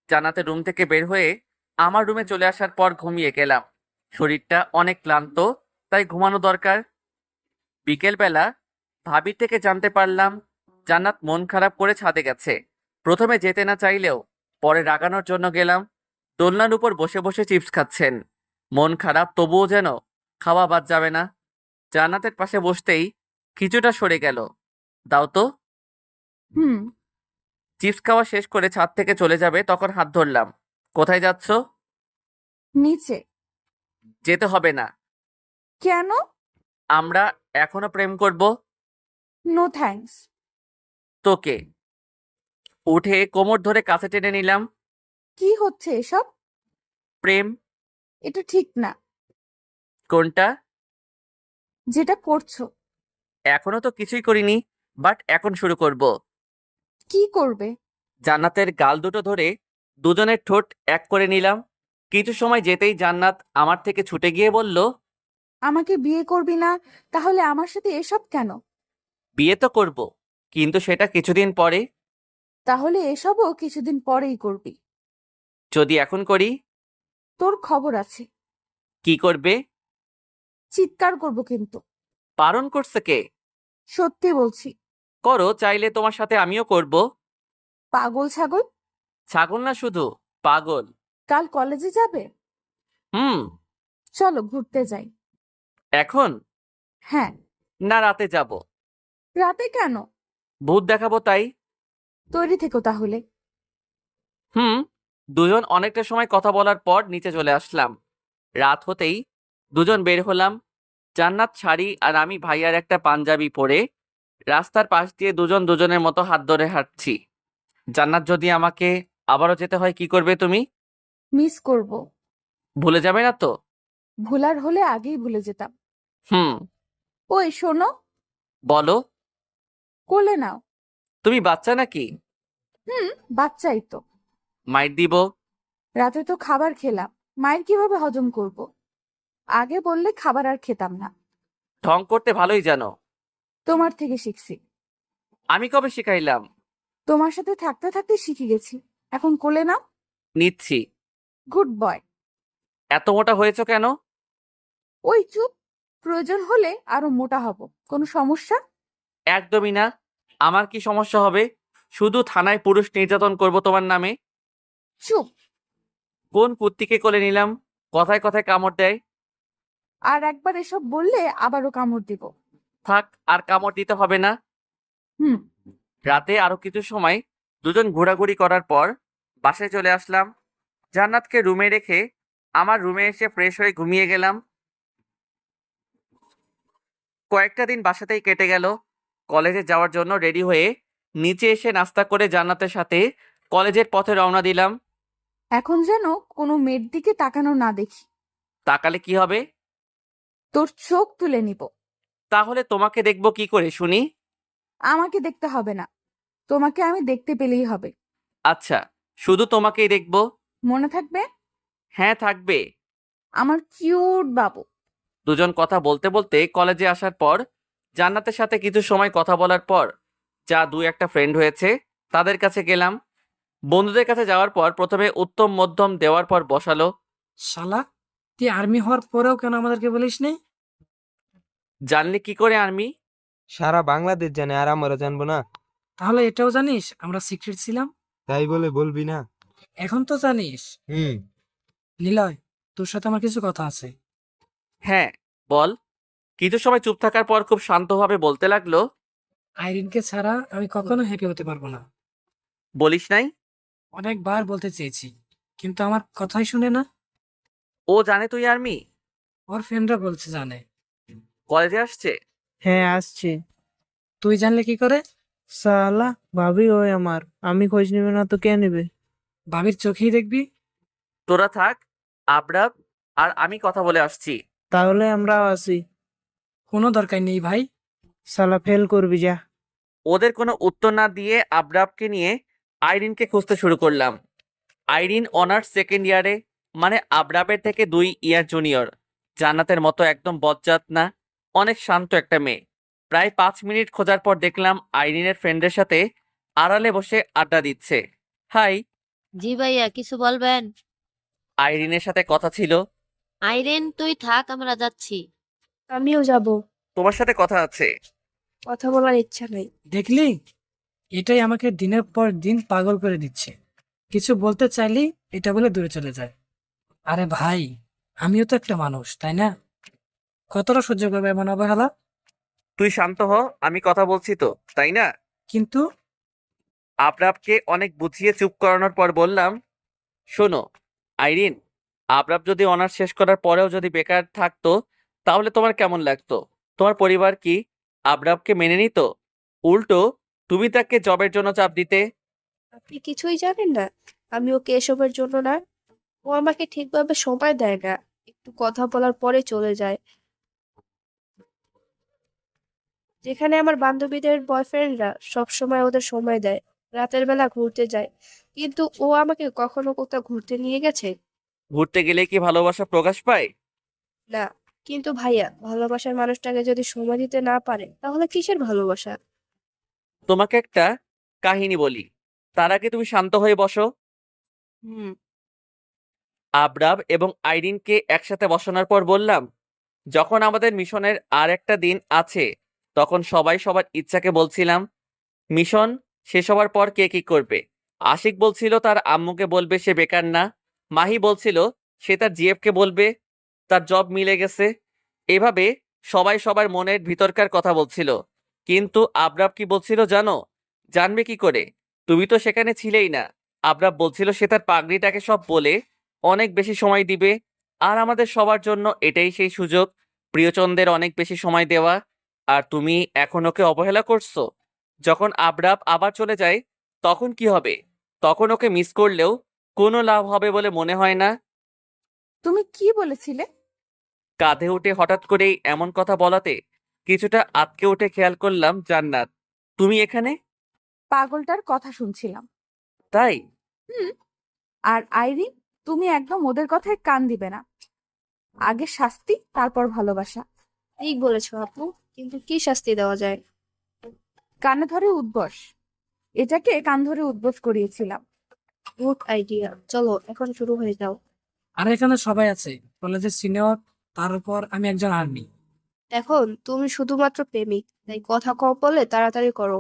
জান্নাতের রুম থেকে বের হয়ে আমার রুমে চলে আসার পর ঘুমিয়ে গেলাম। শরীরটা অনেক ক্লান্ত, তাই ঘুমানো দরকার। বিকেলবেলা ভাবির থেকে জানতে পারলাম জান্নাত মন খারাপ করে ছাদে গেছে। প্রথমে যেতে না চাইলেও পরে রাগানোর জন্য গেলাম। দোলনার উপর বসে বসে চিপস খাচ্ছেন। মন খারাপ তবুও যেন খাওয়া বাদ যাবে না। জান্নাতের পাশে বসতেই কিছুটা সরে গেল। দাও তো। হুম। চিপস খাওয়া শেষ করে ছাদ থেকে চলে যাবে তখন হাত ধরলাম। কোথায় যাচ্ছ? নিচে। যেতে হবে না। কেন? আমরা এখনো প্রেম করব। No thanks. তোকে। উঠে কোমর ধরে কাছে টেনে নিলাম। কি হচ্ছে এসব? প্রেম। এটা ঠিক না কোনটা? যেটা করছো। এখনো তো কিছুই করিনি, বাট এখন শুরু করব। কি করবে? জান্নাতের গাল দুটো ধরে দুজনের ঠোঁট এক করে নিলাম। কিছু সময় যেতেই জান্নাত আমার থেকে ছুটে গিয়ে বলল, আমাকে বিয়ে করবি না? তাহলে আমার সাথে এসব কেন? বিয়ে তো করব, কিন্তু সেটা কিছুদিন পরে। তাহলে এসবও কিছুদিন পরেই করবি। যদি এখন করি? তোর খবর আছে। কি করবে? চিৎকার করব কিন্তু। বারণ করছে কে? সত্যি বলছি। করো, চাইলে তোমার সাথে আমিও করব। পাগল ছাগল। ছাগল না শুধু, পাগল। কাল কলেজে যাবে? হুম। চলো ঘুরতে যাই। এখন? হ্যাঁ। না, রাতে যাব। রাতে কেন? ভূত দেখাবো তাই। তৈরি থেকো তাহলে। হুম। দুজন অনেকটা সময় কথা বলার পর নিচে চলে আসলাম। রাত হতেই দুজন বের হলাম। জান্নাত শাড়ি আর আমি ভাইয়ার একটা পাঞ্জাবি পরে রাস্তার পাশ দিয়ে দুজন দুজনের মতো হাত ধরে হাঁটছি। জান্নাত, যদি আমাকে আবারও যেতে হয় কি করবে তুমি? মিস করব। ভুলে যাবে না তো? ভুলার হলে আগেই ভুলে যেতাম। হুম। ওই শোনো। বলো। কোলে নাও। তুমি বাচ্চা নাকি? হুম, বাচ্চাই তো। মাইর দিব। রাতে তো খাবার খেলাম, মায়ের কিভাবে হজম করব? আগে বললে খাবার আর খেতাম না। ঢং করতে ভালোই জানো। তোমার থেকে শিখছি। আমি কবে শিখাইলাম? তোমার সাথে থাকতে থাকতে শিখে গেছি। এখন কোলে নাও। নিচ্ছি। Good boy. এত মোটা হয়েছ কেন? ওই চুপ। প্রয়োজন হলে আরো মোটা হব। কোনো সমস্যা? একদমই না। আমার কি সমস্যা হবে? শুধু থানায় পুরুষ নির্যাতন করব তোমার নামে। চুপ। কোন কুত্তিকে কোলে নিলাম? কথায় কথায় কামড় দেয়। আর একবার এসব বললে আবারও কামড় দিব। থাক, আর কামড় দিতে হবে না। হুম। রাতে আরো কিছু সময় দুজন ঘোরাঘুরি করার পর বাসায় চলে আসলাম। জান্নাতকে রুমে রেখে আমার রুমে এসে ফ্রেশ হয়ে ঘুমিয়ে গেলাম। কয়েকটা দিন বাসাতেই কেটে গেল। কলেজে যাওয়ার জন্য রেডি হয়ে নিচে এসে নাস্তা করে জান্নাতের সাথে কলেজের পথে রওনা দিলাম। এখন যেন কোনো মেয়ের দিকে তাকানো না দেখি। তাকালে কি হবে? তোর চোখ তুলে নিব। তাহলে তোমাকে দেখবো কি করে শুনি? আমাকে দেখতে হবে না, তোমাকে আমি দেখতে পেলেই হবে। আচ্ছা, শুধু তোমাকেই দেখবো। মনে থাকবে? হ্যাঁ, থাকবে। আমার কিউট বাবু। দুজন কথা বলতে বলতে কলেজে আসার পর জান্নাতের সাথে কিছু সময় কথা বলার পর যা দু একটা ফ্রেন্ড হয়েছে তাদের কাছে গেলাম। বন্ধুদের কাছে যাওয়ার পর প্রথমে উত্তম মধ্যম দেওয়ার পর বসালো। শালা, তুই আর্মি হওয়ার পরেও কেন আমাদেরকে বলিস নি? জানলে কি করে আর্মি? সারা বাংলাদেশ জানে, আর আমরা জানবো না? তাহলে এটাও জানিস আমরা সিক্রেট ছিলাম? তাই বলে বলবি না? এখন তো জানিস। হুম। নিলয়, তোর সাথে আমার কিছু কথা আছে। হ্যাঁ, বল। কিছু সময় চুপ থাকার পর খুব শান্তভাবে বলতে লাগলো। আইরিনকে ছাড়া আমি কখনো হ্যাপি হতে পারবো না। বলিস নাই? অনেকবার বলতে চেয়েছি, কিন্তু আমার কথাই শুনে না। ও জানে তুই আর্মি? ওর ফ্রেন্ডরা বলছে জানে। কলেজে আসছে? হ্যাঁ, আসছে। তুই জানলে কি করে? সালা, ভাবি ওই আমার, আমি খোঁজ নেবে না তো কে নেবে? ভাবির চোখেই দেখবি। তোরা থাক, আবরাব আর আমি কথা বলে আসছি। তাহলে আমরাও আসি। কোনো দরকার নেই ভাই। সালা ফেল করবি যা। ওদের কোনো উত্তর না দিয়ে আবরাবকে নিয়ে আইরিনকে খুঁজতে শুরু করলাম। আইরিন অনার্স সেকেন্ড ইয়ারে, মানে আবরাবের থেকে 2 ইয়ার জুনিয়র। জান্নাতের মতো একদম বজ্জাত না, অনেক শান্ত একটা মেয়ে। প্রায় 5 মিনিট খোঁজার পর দেখলাম আইরিনের ফ্রেন্ডের সাথে আড়ালে বসে আড্ডা দিচ্ছে। হাই। জি ভাইয়া, কিছু বলবেন? আইরিনের সাথে কথা ছিল। আইরেন, তুই থাক, আমরা যাচ্ছি। আমিও যাব। তোমার সাথে কথা আছে। কথা বলার ইচ্ছা নেই। দেখলি, এটাই আমাকে দিনের পর দিন পাগল করে দিচ্ছে। কিছু বলতে চাইলেই এটা বলে দূরে চলে যায়। আরে ভাই, আমিও তো একটা মানুষ, তাই না? কতটা সহ্য করবে এমন অবহেলা? তুই শান্ত হ, আমি কথা বলছি তো, তাই না? কিন্তু আবরাবকে অনেক বুঝিয়ে চুপ করানোর পর বললাম, শোনো আইরিন, আবরাব যদি অনার্স শেষ করার পরেও যদি বেকার থাকতো তাহলে তোমার কেমন লাগতো? তোমার পরিবার কি আবরাবকে মেনে নিত? উল্টো তুমি তাকে জবের জন্য চাপ দিতে। আপনি কিছুই জানেন না? আমি ওকে এসবের জন্য না। ও আমাকে ঠিকভাবে সময় দেয় না, একটু কথা বলার পরে চলে যায়। যেখানে আমার বান্ধবীদের বয়ফ্রেন্ডরা সবসময় ওদের সময় দেয়, রাতের বেলা ঘুরতে যায়, কিন্তু ও আমাকে কখনো কোথাও ঘুরতে নিয়ে গেছে? ঘুরতে গেলে কি ভালোবাসা প্রকাশ পায়? না। কিন্তু ভাইয়া, ভালোবাসার মানুষটাকে যদি সময় দিতে না পারে তাহলে কিসের ভালোবাসা? তোমাকে একটা কাহিনী বলি, তার আগে তুমি শান্ত হয়ে বসো। হুম। আবরাব এবং আইরিনকে একসাথে বসানোর পর বললাম, যখন আমাদের মিশনের আর একটা দিন আছে তখন সবাই সবার ইচ্ছাকে বলছিলাম, মিশন শেষ হওয়ার পর কে কি করবে। আশিক বলছিল তার আম্মুকে বলবে সে বেকার না, মাহি বলছিল সে তার জিএফকে বলবে তার জব মিলে গেছে। এভাবে সবাই সবার মনের ভিতরকার কথা বলছিল। কিন্তু আবরাব কি বলছিল জানো? জানবে কি করে? তুমি তো সেখানে ছিলেই না। আবরাব বলছিল সে তার পাগড়িটাকে সব বলে অনেক বেশি সময় দিবে, আর আমাদের সবার জন্য এটাই সেই সুযোগ, প্রিয়চন্দ্রের অনেক বেশি সময় দেওয়া। আর তুমি এখন ওকে অবহেলা করছো। যখন আবরাব আবার চলে যায় তখন কি হবে? তখন ওকে মিস করলেও কোনো লাভ হবে বলে মনে হয় না। তুমি কি বলেছিলে? কাঁধে উঠে হঠাৎ করেই এমন কথা বলাতে কিছুটা আঁতকে উঠে খেয়াল করলাম জান্নাত, তুমি এখানে? পাগলটার কথা শুনছিলাম। তাই? হুম। আর আইরিন, তুমি একদম ওদের কথায় কান দিবে না। আগে শাস্তি, তারপর ভালোবাসা। ঠিক বলেছো আপু, কিন্তু কি শাস্তি দেওয়া যায়? কানে ধরে উঠবস। এটাকে কান ধরে উঠবস করিয়েছিলাম। গুড আইডিয়া, চলো এখন শুরু হয়ে যাও। আর এখানে সবাই আছে, কলেজের সিনিয়র, তার উপর আমি একজন আর্মি। এখন তুমি শুধুমাত্র প্রেমিক, তাই কথা কম বলে তাড়াতাড়ি করো।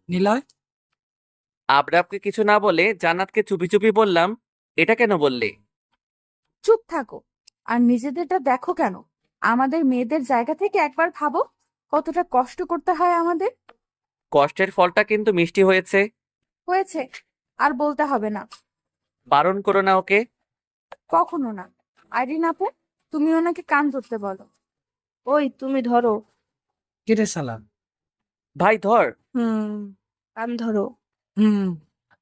নিলয়, আবরাবকে কিছু না বলে জান্নাতকে চুপি চুপি বললাম, এটা কেন বললে? চুপ থাকো। আর নিজেদেরটা দেখো কেন? আমাদের মেয়েদের জায়গা থেকে একবার ভাবো, কতটা কষ্ট করতে হয় আমাদের। কষ্টের ফলটা কিন্তু মিষ্টি হয়েছে। হয়েছে, আর বলতে হবে না। বারণ করো না ওকে। কখনো না। আইরিন আপু, তুমি ওনাকে কান ধরতে বলো। ওই তুমি ধরো। কিরে সালাম। ভাই ধর। কান ধরো।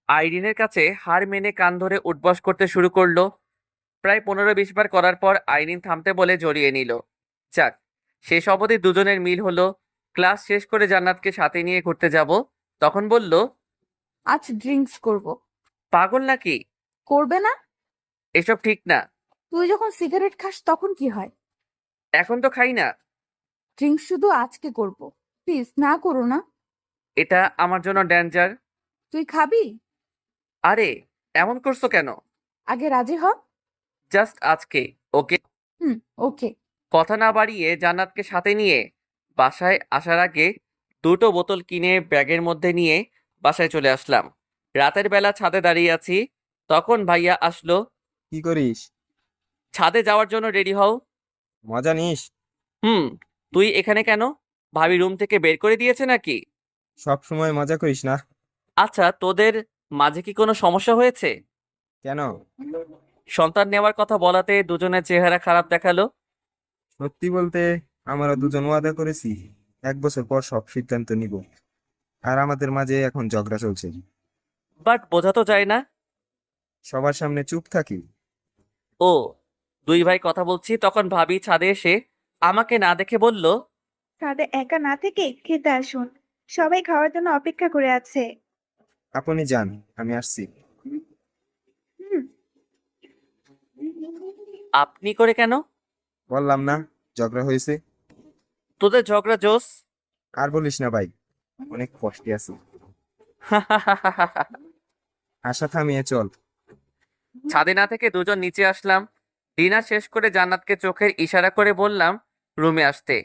আইরিনের কাছে হার মেনে কান ধরে উঠবস করতে শুরু করলো। প্রায় 15-20 বার করার পর আইরিন থামতে বলে জড়িয়ে নিল। যাক, শেষ অবধি দুজনের মিল হলো। ক্লাস শেষ করে জান্নাতকে সাথে নিয়ে ঘুরতে যাব, তখন বলল, আজ ড্রিঙ্কস করব। পাগল নাকি? করবে না? এসব ঠিক না। তুই যখন সিগারেট খাস তখন কি হয়? এখন তো খাই না। ড্রিঙ্কস শুধু আজকে করব, প্লিজ না করো না। এটা আমার জন্য ডেঞ্জার। তুই খাবি? আরে এমন করছো কেন? আগে রাজি হ। জাস্ট আজকে, ওকে? ওকে। কথা না বাড়িয়ে জান্নাতকে সাথে নিয়ে বাসায় আসার আগে 2টো বোতল কিনে ব্যাগের মধ্যে নিয়ে বাসায় চলে আসলাম। রাতের বেলা ছাদে দাঁড়িয়ে আছি, তখন ভাইয়া আসলো। কি করিস? ছাদে যাওয়ার জন্য রেডি হও। মজা নিস? তুই এখানে কেন? ভাবি রুম থেকে বের করে দিয়েছে নাকি? সব সময় মজা করিস না। আচ্ছা, তোদের মাঝে কি কোনো সমস্যা হয়েছে? কেন? সন্তান নেওয়ার কথা বলাতে দুজনের চেহারা খারাপ দেখালো। সত্যি বলতে, আমরা দুজন ওয়াদা করেছি 1 বছর পর সব সিদ্ধান্ত নিব। আর আমাদের মাঝে এখন ঝগড়া চলছে। বাট বোঝা তো যায় না। সবার সামনে চুপ থাকি। ও, দুই ভাই কথা বলছি তখন ভাবি ছাদে এসে আমাকে না দেখে বলল, ছাদে একা না থেকে খেতে আসুন, সবাই খাওয়ার জন্য অপেক্ষা করে আছে। আপনি যান, আমি আসছি। হুম। আপনি করে কেন? বললাম না, ঝগড়া হয়েছে। তোদের ঝগড়া জোস। আর বলিস না ভাই, অনেক কষ্টে আছি। আশা থামিয়ে চল। ছাদে না থেকে দুজন নিচে আসলাম। ডিনার শেষ করে জান্নাতকে চোখের ইশারা করে বললাম রুমে আসতে।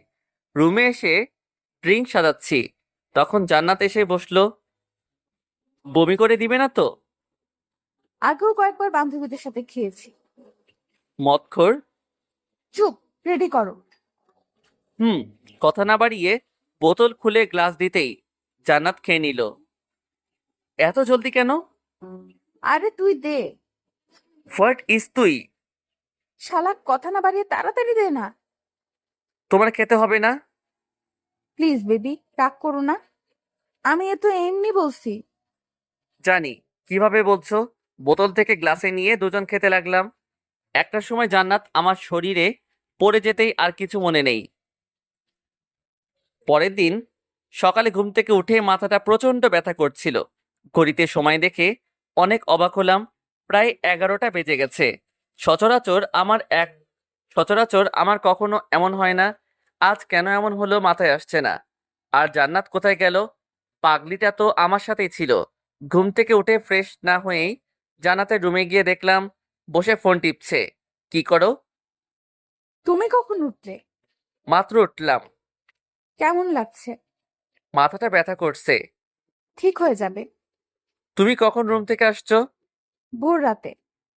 রুমে এসে ড্রিঙ্ক সাজাচ্ছি, তখন জান্নাত এসে বসলো। বমি করে দিবে না তো? আগেও কয়েকবার বান্ধবীদের সাথে খেয়েছি। মদখোর। চুপ, রেডি করো। হুম। কথা না বাড়িয়ে বোতল খুলে গ্লাস দিতেই জান্নাত খেয়ে নিল। এত জলদি কেন? আরে তুই দে। হোয়াট ইজ তুই? শালা, কথা না বাড়িয়ে তাড়াতাড়ি দে না। তোমার খেতে হবে না? প্লিজ বেবি, রাগ করো না। আমি এ তো এমনি বলছি। জানি কিভাবে বলছো। বোতল থেকে গ্লাসে নিয়ে দুজন খেতে লাগলাম। একটা সময় জান্নাত আমার শরীরে পড়ে যেতেই আর কিছু মনে নেই। পরের দিন সকালে ঘুম থেকে উঠে মাথাটা প্রচন্ড ব্যথা করছিল। ঘড়িতে সময় দেখে অনেক অবাক হলাম। প্রায় 11টা বেজে গেছে। সচরাচর আমার এক সচরাচর আমার কখনো এমন হয় না। আজ কেন এমন হলো মাথায় আসছে না। আর জান্নাত কোথায় গেল? পাগলিটা তো আমার সাথেই ছিল। ঘুম থেকে উঠে ফ্রেশ না হয়েই জান্নাতের রুমে গিয়ে দেখলাম বসে ফোন টিপছে। কি করো? তুমি কখন উঠলে? মাত্র উঠলাম। কেমন লাগছে? মাথাটা ব্যথা করছে। ঠিক হয়ে যাবে। তুমি কখন রুম থেকে আসছো? ভোর রাতে।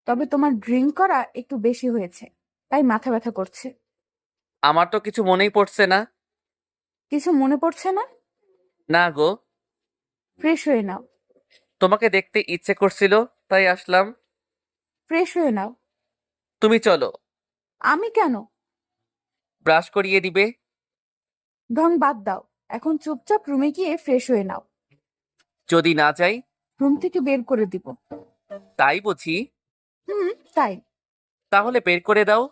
তবে তোমার ড্রিঙ্ক করা একটু বেশি হয়েছে, তাই মাথা ব্যথা করছে। আমার তো কিছু মনেই পড়ছে না। কিছু মনে পড়ছে না? না গো। ফ্রেশ হয়ে নাও। তোমাকে দেখতে ইচ্ছে করছিল, তাই আসলাম। ফ্রেশ হয়ে নাও। তুমি চলো। আমি কেন? ব্রাশ করিয়ে দিবে। ঢং বাদ দাও। এখন চুপচাপ রুমে গিয়ে ফ্রেশ হয়ে নাও। যদি না যাই? রুম থেকে বের করে দিব। তাই বুঝি? তাই। তাহলে বের করে দাও।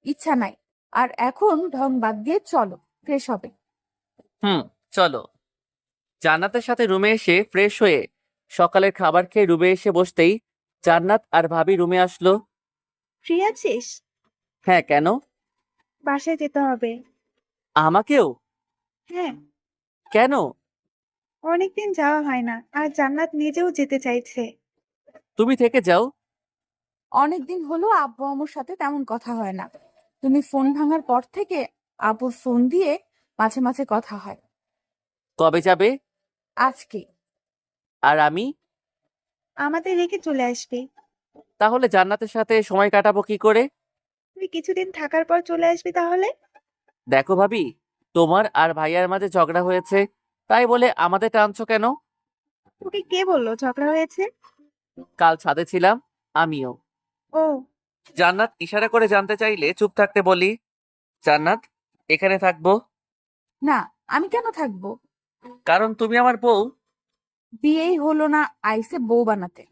ইচ্ছা নাই। আর এখন ঢং বাদ দিয়ে চলো, ফ্রেশ হবে। চলো। জান্নাতের সাথে রুমে এসে ফ্রেশ হয়ে সকালের খাবার খেয়ে রুমে এসে বসতেই জান্নাত আর ভাবি রুমে আসলো। ফ্রি আছিস? হ্যাঁ, কেন? বাসায় যেতে হবে। আমাকেও? হ্যাঁ, কেন? অনেকদিন যাওয়া হয় না, আর জান্নাত নিজেও যেতে চাইছে। তুমি থেকে যাও। অনেকদিন হলো আব্বু আম্মুর সাথে তেমন কথা হয় না। তুমি ফোন ভাঙার পর থেকে আব্বু ফোন দিয়ে মাঝে মাঝে কথা হয়। কবে যাবে? আজকে। আর আমি? আমাদের রেখে চলে আসবি। তাহলে জান্নাতের সাথে সময় কাটাবো কি করে? তুই কিছুদিন থাকার পর চলে আসবি তাহলে। দেখো ভাবি, তোমার আর ভাইয়ার মাঝে ঝগড়া হয়েছে, তাই বলে আমাদের টানছো কেন? তোকে কে বললো ঝগড়া হয়েছে? কাল ছাদে ছিলাম, আমিও। ও। জান্নাত ইশারা করে জানতে চাইলে চুপ থাকতে বলি, জান্নাত, এখানে থাকবো। না, আমি কেন থাকবো? কারণ তুমি আমার বউ। বিয়েই হলো না, আইসে বউ বানাতে।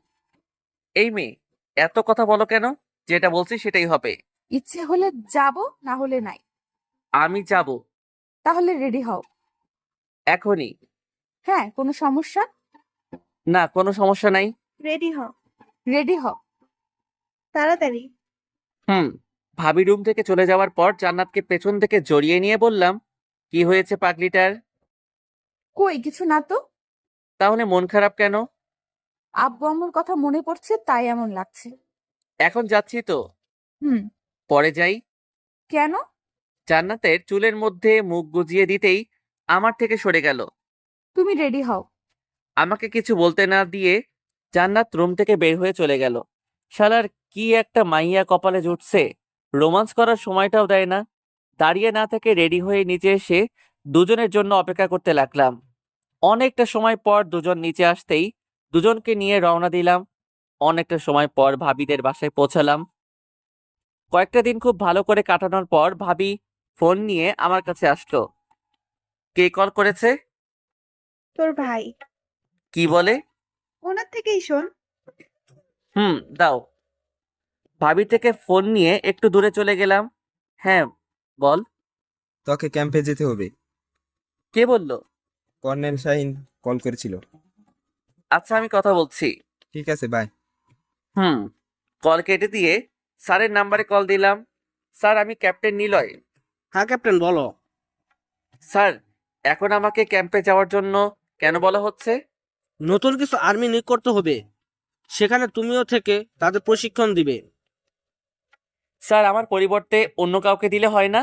এই মেয়ে, এত কথা বলো কেন? যেটা বলছি সেটাই হবে। ইচ্ছে হলে যাব, না হলে নাই। আমি যাব। তাহলে রেডি হও। এখনই? হ্যাঁ, কোনো সমস্যা? না, কোনো সমস্যা নাই। রেডি হ। রেডি হও তাড়াতাড়ি। ভাবি রুম থেকে চলে যাওয়ার পর জান্নাতকে পেছন থেকে জড়িয়ে নিয়ে বললাম, কি হয়েছে পাগলিটার? কই কিছু না তো। তাহলে মন খারাপ কেন? আব্বু আম্মুর কথা মনে পড়ছে, তাই এমন লাগছে। এখন যাচ্ছি তো। হুম। পরে যাই। কেন? জান্নাতের চুলের মধ্যে মুখ গুজিয়ে দিতেই আমার থেকে সরে গেল। তুমি রেডি হও। আমাকে কিছু বলতে না দিয়ে জান্নাত রুম থেকে বের হয়ে চলে গেল। শালার কি একটা মাইয়া কপালে জুটছে, রোমান্স করার সময়টাও দেয় না। দাঁড়িয়ে না থেকে রেডি হয়ে নিচে এসে দুজনের জন্য অপেক্ষা করতে লাগলাম। অনেকটা সময় পর দুজন নিচে আসতেই দুজনকে নিয়ে রওনা দিলাম। অনেকটা সময় পর ভাবিদের বাসায় পৌঁছালাম। কয়েকটা দিন খুব ভালো করে কাটানোর পর ভাবি ফোন নিয়ে আমার কাছে আসলো। কে কল করেছে? তোর ভাই। কি বলে? ওনার থেকেই শোন। দাও। ভাবি থেকে ফোন নিয়ে একটু দূরে চলে গেলাম। হ্যাঁ, বল। তোকে ক্যাম্পে যেতে হবে। কে বললো? কর্নেল শাহিন কল করেছিল। আচ্ছা, আমি কথা বলছি। ঠিক আছে, বাই। কল কেটে দিয়ে স্যারের নাম্বারে কল দিলাম। স্যার, আমি ক্যাপ্টেন নিলয়। হ্যাঁ ক্যাপ্টেন, বলো। স্যার, এখন আমাকে ক্যাম্পে যাওয়ার জন্য কেন বলা হচ্ছে? নতুন কিছু আর্মি নিয়োগ করতে হবে, সেখানে তুমিও থেকে তাদের প্রশিক্ষণ দিবে। স্যার, আমার পরিবর্তে অন্য কাউকে দিলে হয় না?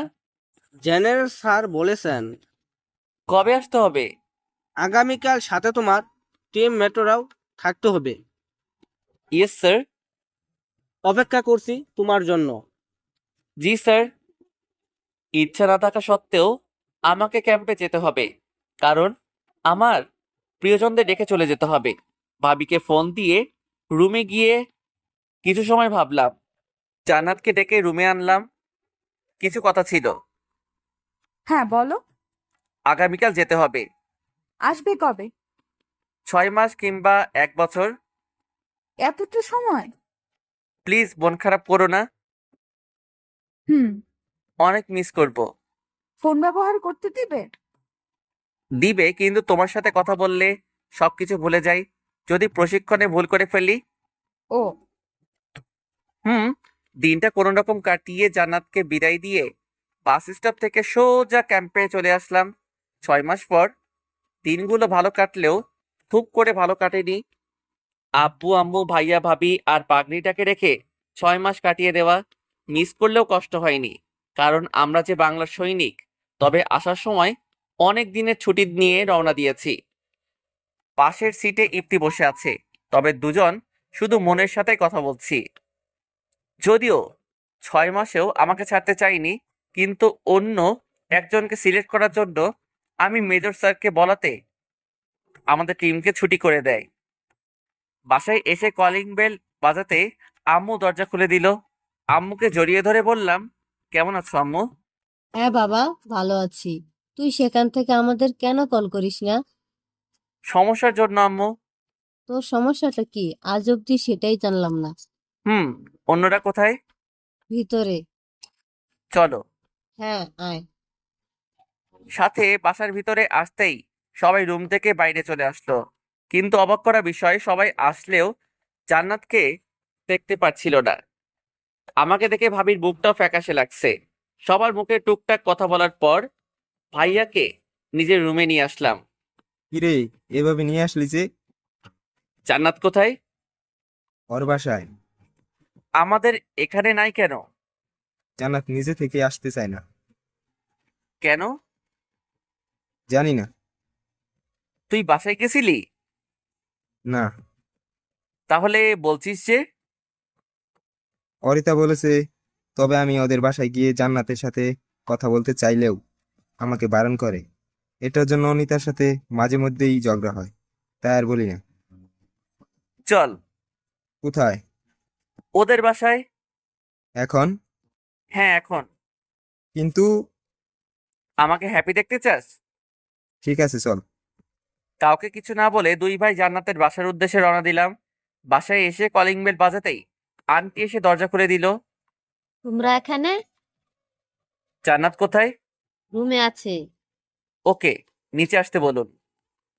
জেনারেল স্যার বলেছেন কবে আসতে হবে? আগামীকাল, সাথে তোমার টিম মেটরাও থাকতে হবে। Yes sir. অপেক্ষা করছি তোমার জন্য। জি স্যার। ইচ্ছা না থাকা সত্ত্বেও আমাকে ক্যাম্পে যেতে হবে, কারণ আমার প্রিয়জনদের রেখে চলে যেতে হবে। ভাবিকে ফোন দিয়ে রুমে গিয়ে কিছু সময় ভাবলাম, জান্নাতকে ডেকে রুমে আনলাম। কিছু কথা ছিল। হ্যাঁ বলো। আগামীকাল যেতে হবে। আসবে কবে? 6 মাস কিংবা 1 বছর। এতটা সময়? প্লিজ মন খারাপ করো না। হুম। অনেক মিস করব। ফোন ব্যবহার করতে দিবে? দিবে, কিন্তু তোমার সাথে কথা বললে সবকিছু ভুলে যাই। যদি প্রশিক্ষণে ভুল করে ফেলি। ও। হুম। দিনটা কোনো রকম কাটিয়ে জান্নাতকে বিদায় দিয়ে বাস স্টপ থেকে সোজা ক্যাম্পে চলে আসলাম। 6 মাস পর দিনগুলো ভালো কাটলেও খুব করে ভালো কাটেনি। আব্বু আম্মু ভাইয়া ভাবি আর পাগড়িটাকে রেখে 6 মাস কাটিয়ে দেওয়া মিস করলেও কষ্ট হয়নি, কারণ আমরা যে বাংলার সৈনিক। তবে আসার সময় অনেক দিনের ছুটি নিয়ে রওনা দিয়েছি। পাশের সিটে ইপ্তি বসে আছে, তবে দুজন শুধু মনের সাথে কথা বলছি। যদিও 6 মাসেও আমাকে ছাড়তে চাইনি, কিন্তু অন্য একজনকে সিলেক্ট করার জন্য আমি মেজর স্যারকে বলাতে আমাদের টিমকে ছুটি করে দেয়। বাসায় এসে কলিং বেল বাজাতে আম্মু দরজা খুলে দিল। আম্মুকে জড়িয়ে ধরে বললাম, কেমন আছো আম্মু? হ্যাঁ বাবা, ভালো আছি। তুই সেখান থেকে আমাদের কেন কল করিস না? সমস্যার জন্য আম্মু। তোর সমস্যাটা কি আজ অব্দি সেটাই জানলাম না। অন্যরা কোথায়? ভিতরে। চলো। হ্যাঁ আয়। সাথে বাসার ভিতরে আসতেই সবাই রুম থেকে বাইরে চলে আসলো। কিন্তু অবাক করা বিষয়, সবাই আসলেও জান্নাতকে দেখতে পাচ্ছিল না। আমাকে দেখে ভাবির বুকটাও ফ্যাকাশে লাগছে। সবার মুখে টুকটাক কথা বলার পর ভাইয়াকে নিজের রুমে নিয়ে আসলাম। কিরে, এভাবে নিয়ে আসলি যে? জান্নাত কোথায়? ওর বাসায়। আমাদের এখানে নাই কেন? জান্নাত নিজে থেকে আসতে চায় না। কেন? জানি না। তুই বাসায় গেছিলি? না। তাহলে বলছিস যে? অরিতা বলেছে, তবে আমি ওদের বাসায় গিয়ে জান্নাতের সাথে কথা বলতে চাইলেও আমাকে বারণ করে। এটার জন্য অনিতার সাথে মাঝে মধ্যেই ঝগড়া হয়, তাই আর বলি না। চল। কোথায়? ওদের বাসায়। এখন? হ্যাঁ এখন। কিন্তু আমাকে হ্যাপি দেখতে চাস? ঠিক আছে, চল। কাউকে কিছু না বলে দুই ভাই জান্নাতের বাসার উদ্দেশ্যে রওনা দিলাম। বাসায় এসে কলিং বেল বাজাতেই আন্টি এসে দরজা খুলে দিল। তোমরা এখানে? জান্নাত কোথায়? রুমে আছে। ওকে, নিচে আসতে বলুন।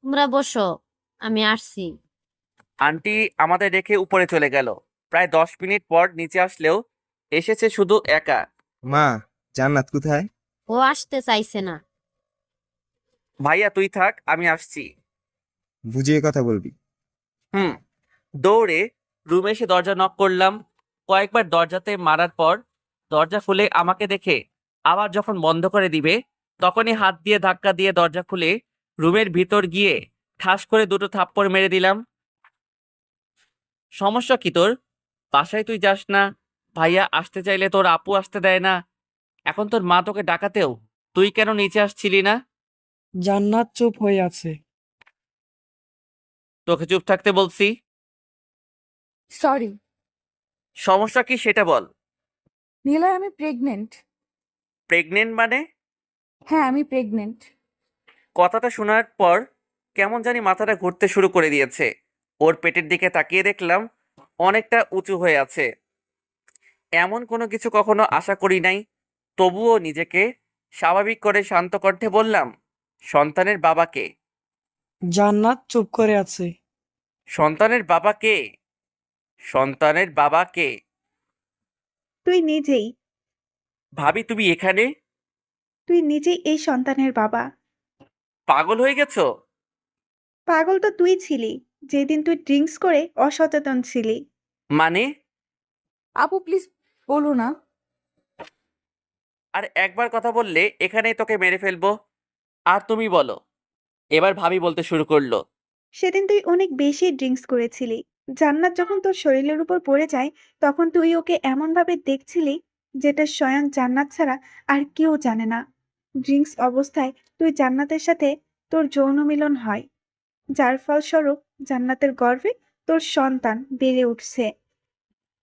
তোমরা বসো, আমি আসছি। আন্টি আমাদের রেখে উপরে চলে গেল। প্রায় 10 মিনিট পর নিচে আসলেও এসেছে শুধু একা। মা, জান্নাত কোথায়? ও আসতে চাইছে না। ভাইয়া তুই থাক, আমি আসছি। বুঝিয়ে কথা বলবি। দৌড়ে রুমে এসে দরজা নক করলাম। কয়েকবার দরজাতে মারার পর দরজা খুলে আমাকে দেখে আবার যখন বন্ধ করে দিবে, তখনই হাত দিয়ে ধাক্কা দিয়ে দরজা খুলে রুমের ভিতর গিয়ে ঠাস করে 2টো থাপ্পড় মেরে দিলাম। সমস্যা কি তোর? বাসায় তুই যাস না, ভাইয়া আসতে চাইলে তোর আপু আসতে দেয় না, এখন তোর মা তোকে ডাকাতেও তুই কেন নিচে আসছিলি না? জান্নাত চুপ হয়ে আছে। তোকে চুপ থাকতে বলছি। সরি। সমস্যা কি সেটা বল। নিলয়, আমি প্রেগনেন্ট। প্রেগনেন্ট মানে? হ্যাঁ আমি প্রেগনেন্ট। কথাটা শোনার পর কেমন জানি মাথাটা ঘুরতে শুরু করে দিয়েছে। ওর পেটের দিকে তাকিয়ে দেখলাম অনেকটা উঁচু হয়ে আছে। এমন কোনো কিছু কখনো আশা করি নাই। তবুও নিজেকে স্বাভাবিক করে শান্ত কণ্ঠে বললাম, সন্তানের বাবা কে? জান্নাত চুপ করে আছে। সন্তানের বাবা কে? সন্তানের বাবা কে? তুই নিজেই। ভাবি তুমি এখানে? তুই নিজেই এই সন্তানের বাবা। পাগল হয়ে গেছো? পাগল তো তুই ছিলি, যেদিন তুই ড্রিঙ্কস করে অসচেতন ছিলি। মানে? আপু প্লিজ বলো না। আর একবার কথা বললে এখানেই তোকে মেরে ফেলবো। আর তুমি বলো। এবার ভাবি বলতে শুরু করলো। সেদিন তুই অনেক বেশি ড্রিঙ্কস করেছিলি। জান্নাত যখন তোর শরীরের উপর পড়ে যায়, তখন তুই ওকে এমন ভাবে দেখছিলি যেটা স্বয়ং জান্নাত ছাড়া আর কেউ জানে না। ড্রিঙ্কস অবস্থায় তুই জান্নাতের সাথে তোর যৌন মিলন হয়, যার ফলস্বরূপ জান্নাতের গর্ভে তোর সন্তান বেড়ে উঠছে।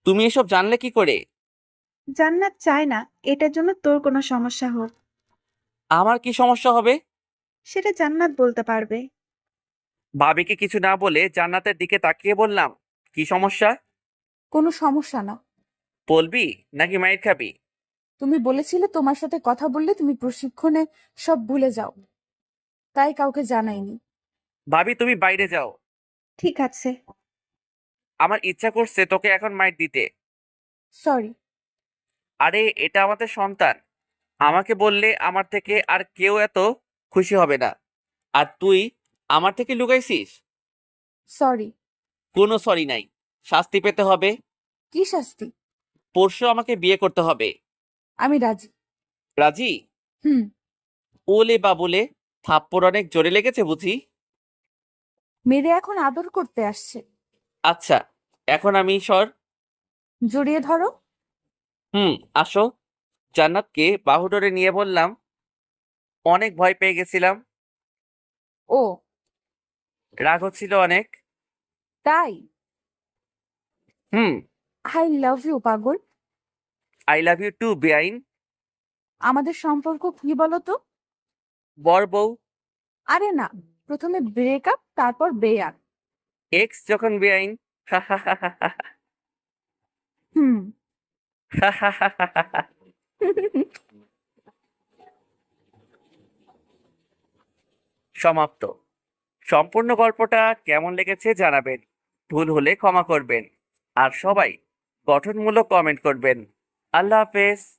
তুমি এসব জানলে কি করে? জান্নাত চায় না এটার জন্য তোর কোনো সমস্যা হোক। আমার কি সমস্যা হবে? সেটা জান্নাত বলতে পারবে। ভাবিকে কিছু না বলে জান্নাতের দিকে তাকিয়ে বললাম, কি সমস্যা? কোনো সমস্যা না। বলবি নাকি মাইর খাবি? তুমি বলেছিলে তোমার সাথে কথা বললে তুমি প্রশিক্ষণে সব ভুলে যাও, তাই কাউকে জানাইনি। ভাবি তুমি বাইরে যাও, ঠিক আছে। আমার ইচ্ছা করছে তোকে এখন মাইর দিতে। সরি। আরে এটা আমাদের সন্তান, আমাকে বললে আমার থেকে আর কেউ এত খুশি হবে না। আর তুই আমার থেকে লুকাইছিস? সরি। কোনো সরি নাই, শাস্তি পেতে হবে। কি শাস্তি? পরশু আমাকে বিয়ে করতে হবে। আমি রাজি। রাজি? হুম। ওলে বাবুলে, থাপ্পড় অনেক জোরে লেগেছে বুঝি? মেরে এখন আদর করতে আসছে। আচ্ছা, এখন আমি সর। জড়িয়ে ধরো। আসো। জান্নাতকে বাহুডোরে নিয়ে বললাম, অনেক ভয় পেয়ে গেছিলাম, ও রাগ হচ্ছিল অনেক। তাই? হুম। আই লাভ ইউ পাগল। আই লাভ ইউ টু বেআইন। আমাদের সম্পর্ক কি বলো তো? বর বউ। আরে না, প্রথমে ব্রেকআপ তারপর বেয়ার। এক্স যখন বেআইন। হুম। সমাপ্ত। সম্পূর্ণ গল্পটা কেমন লেগেছে জানাবেন, ভুল হলে ক্ষমা করবেন, আর সবাই গঠনমূলক কমেন্ট করবেন। আল্লাহ হাফেজ।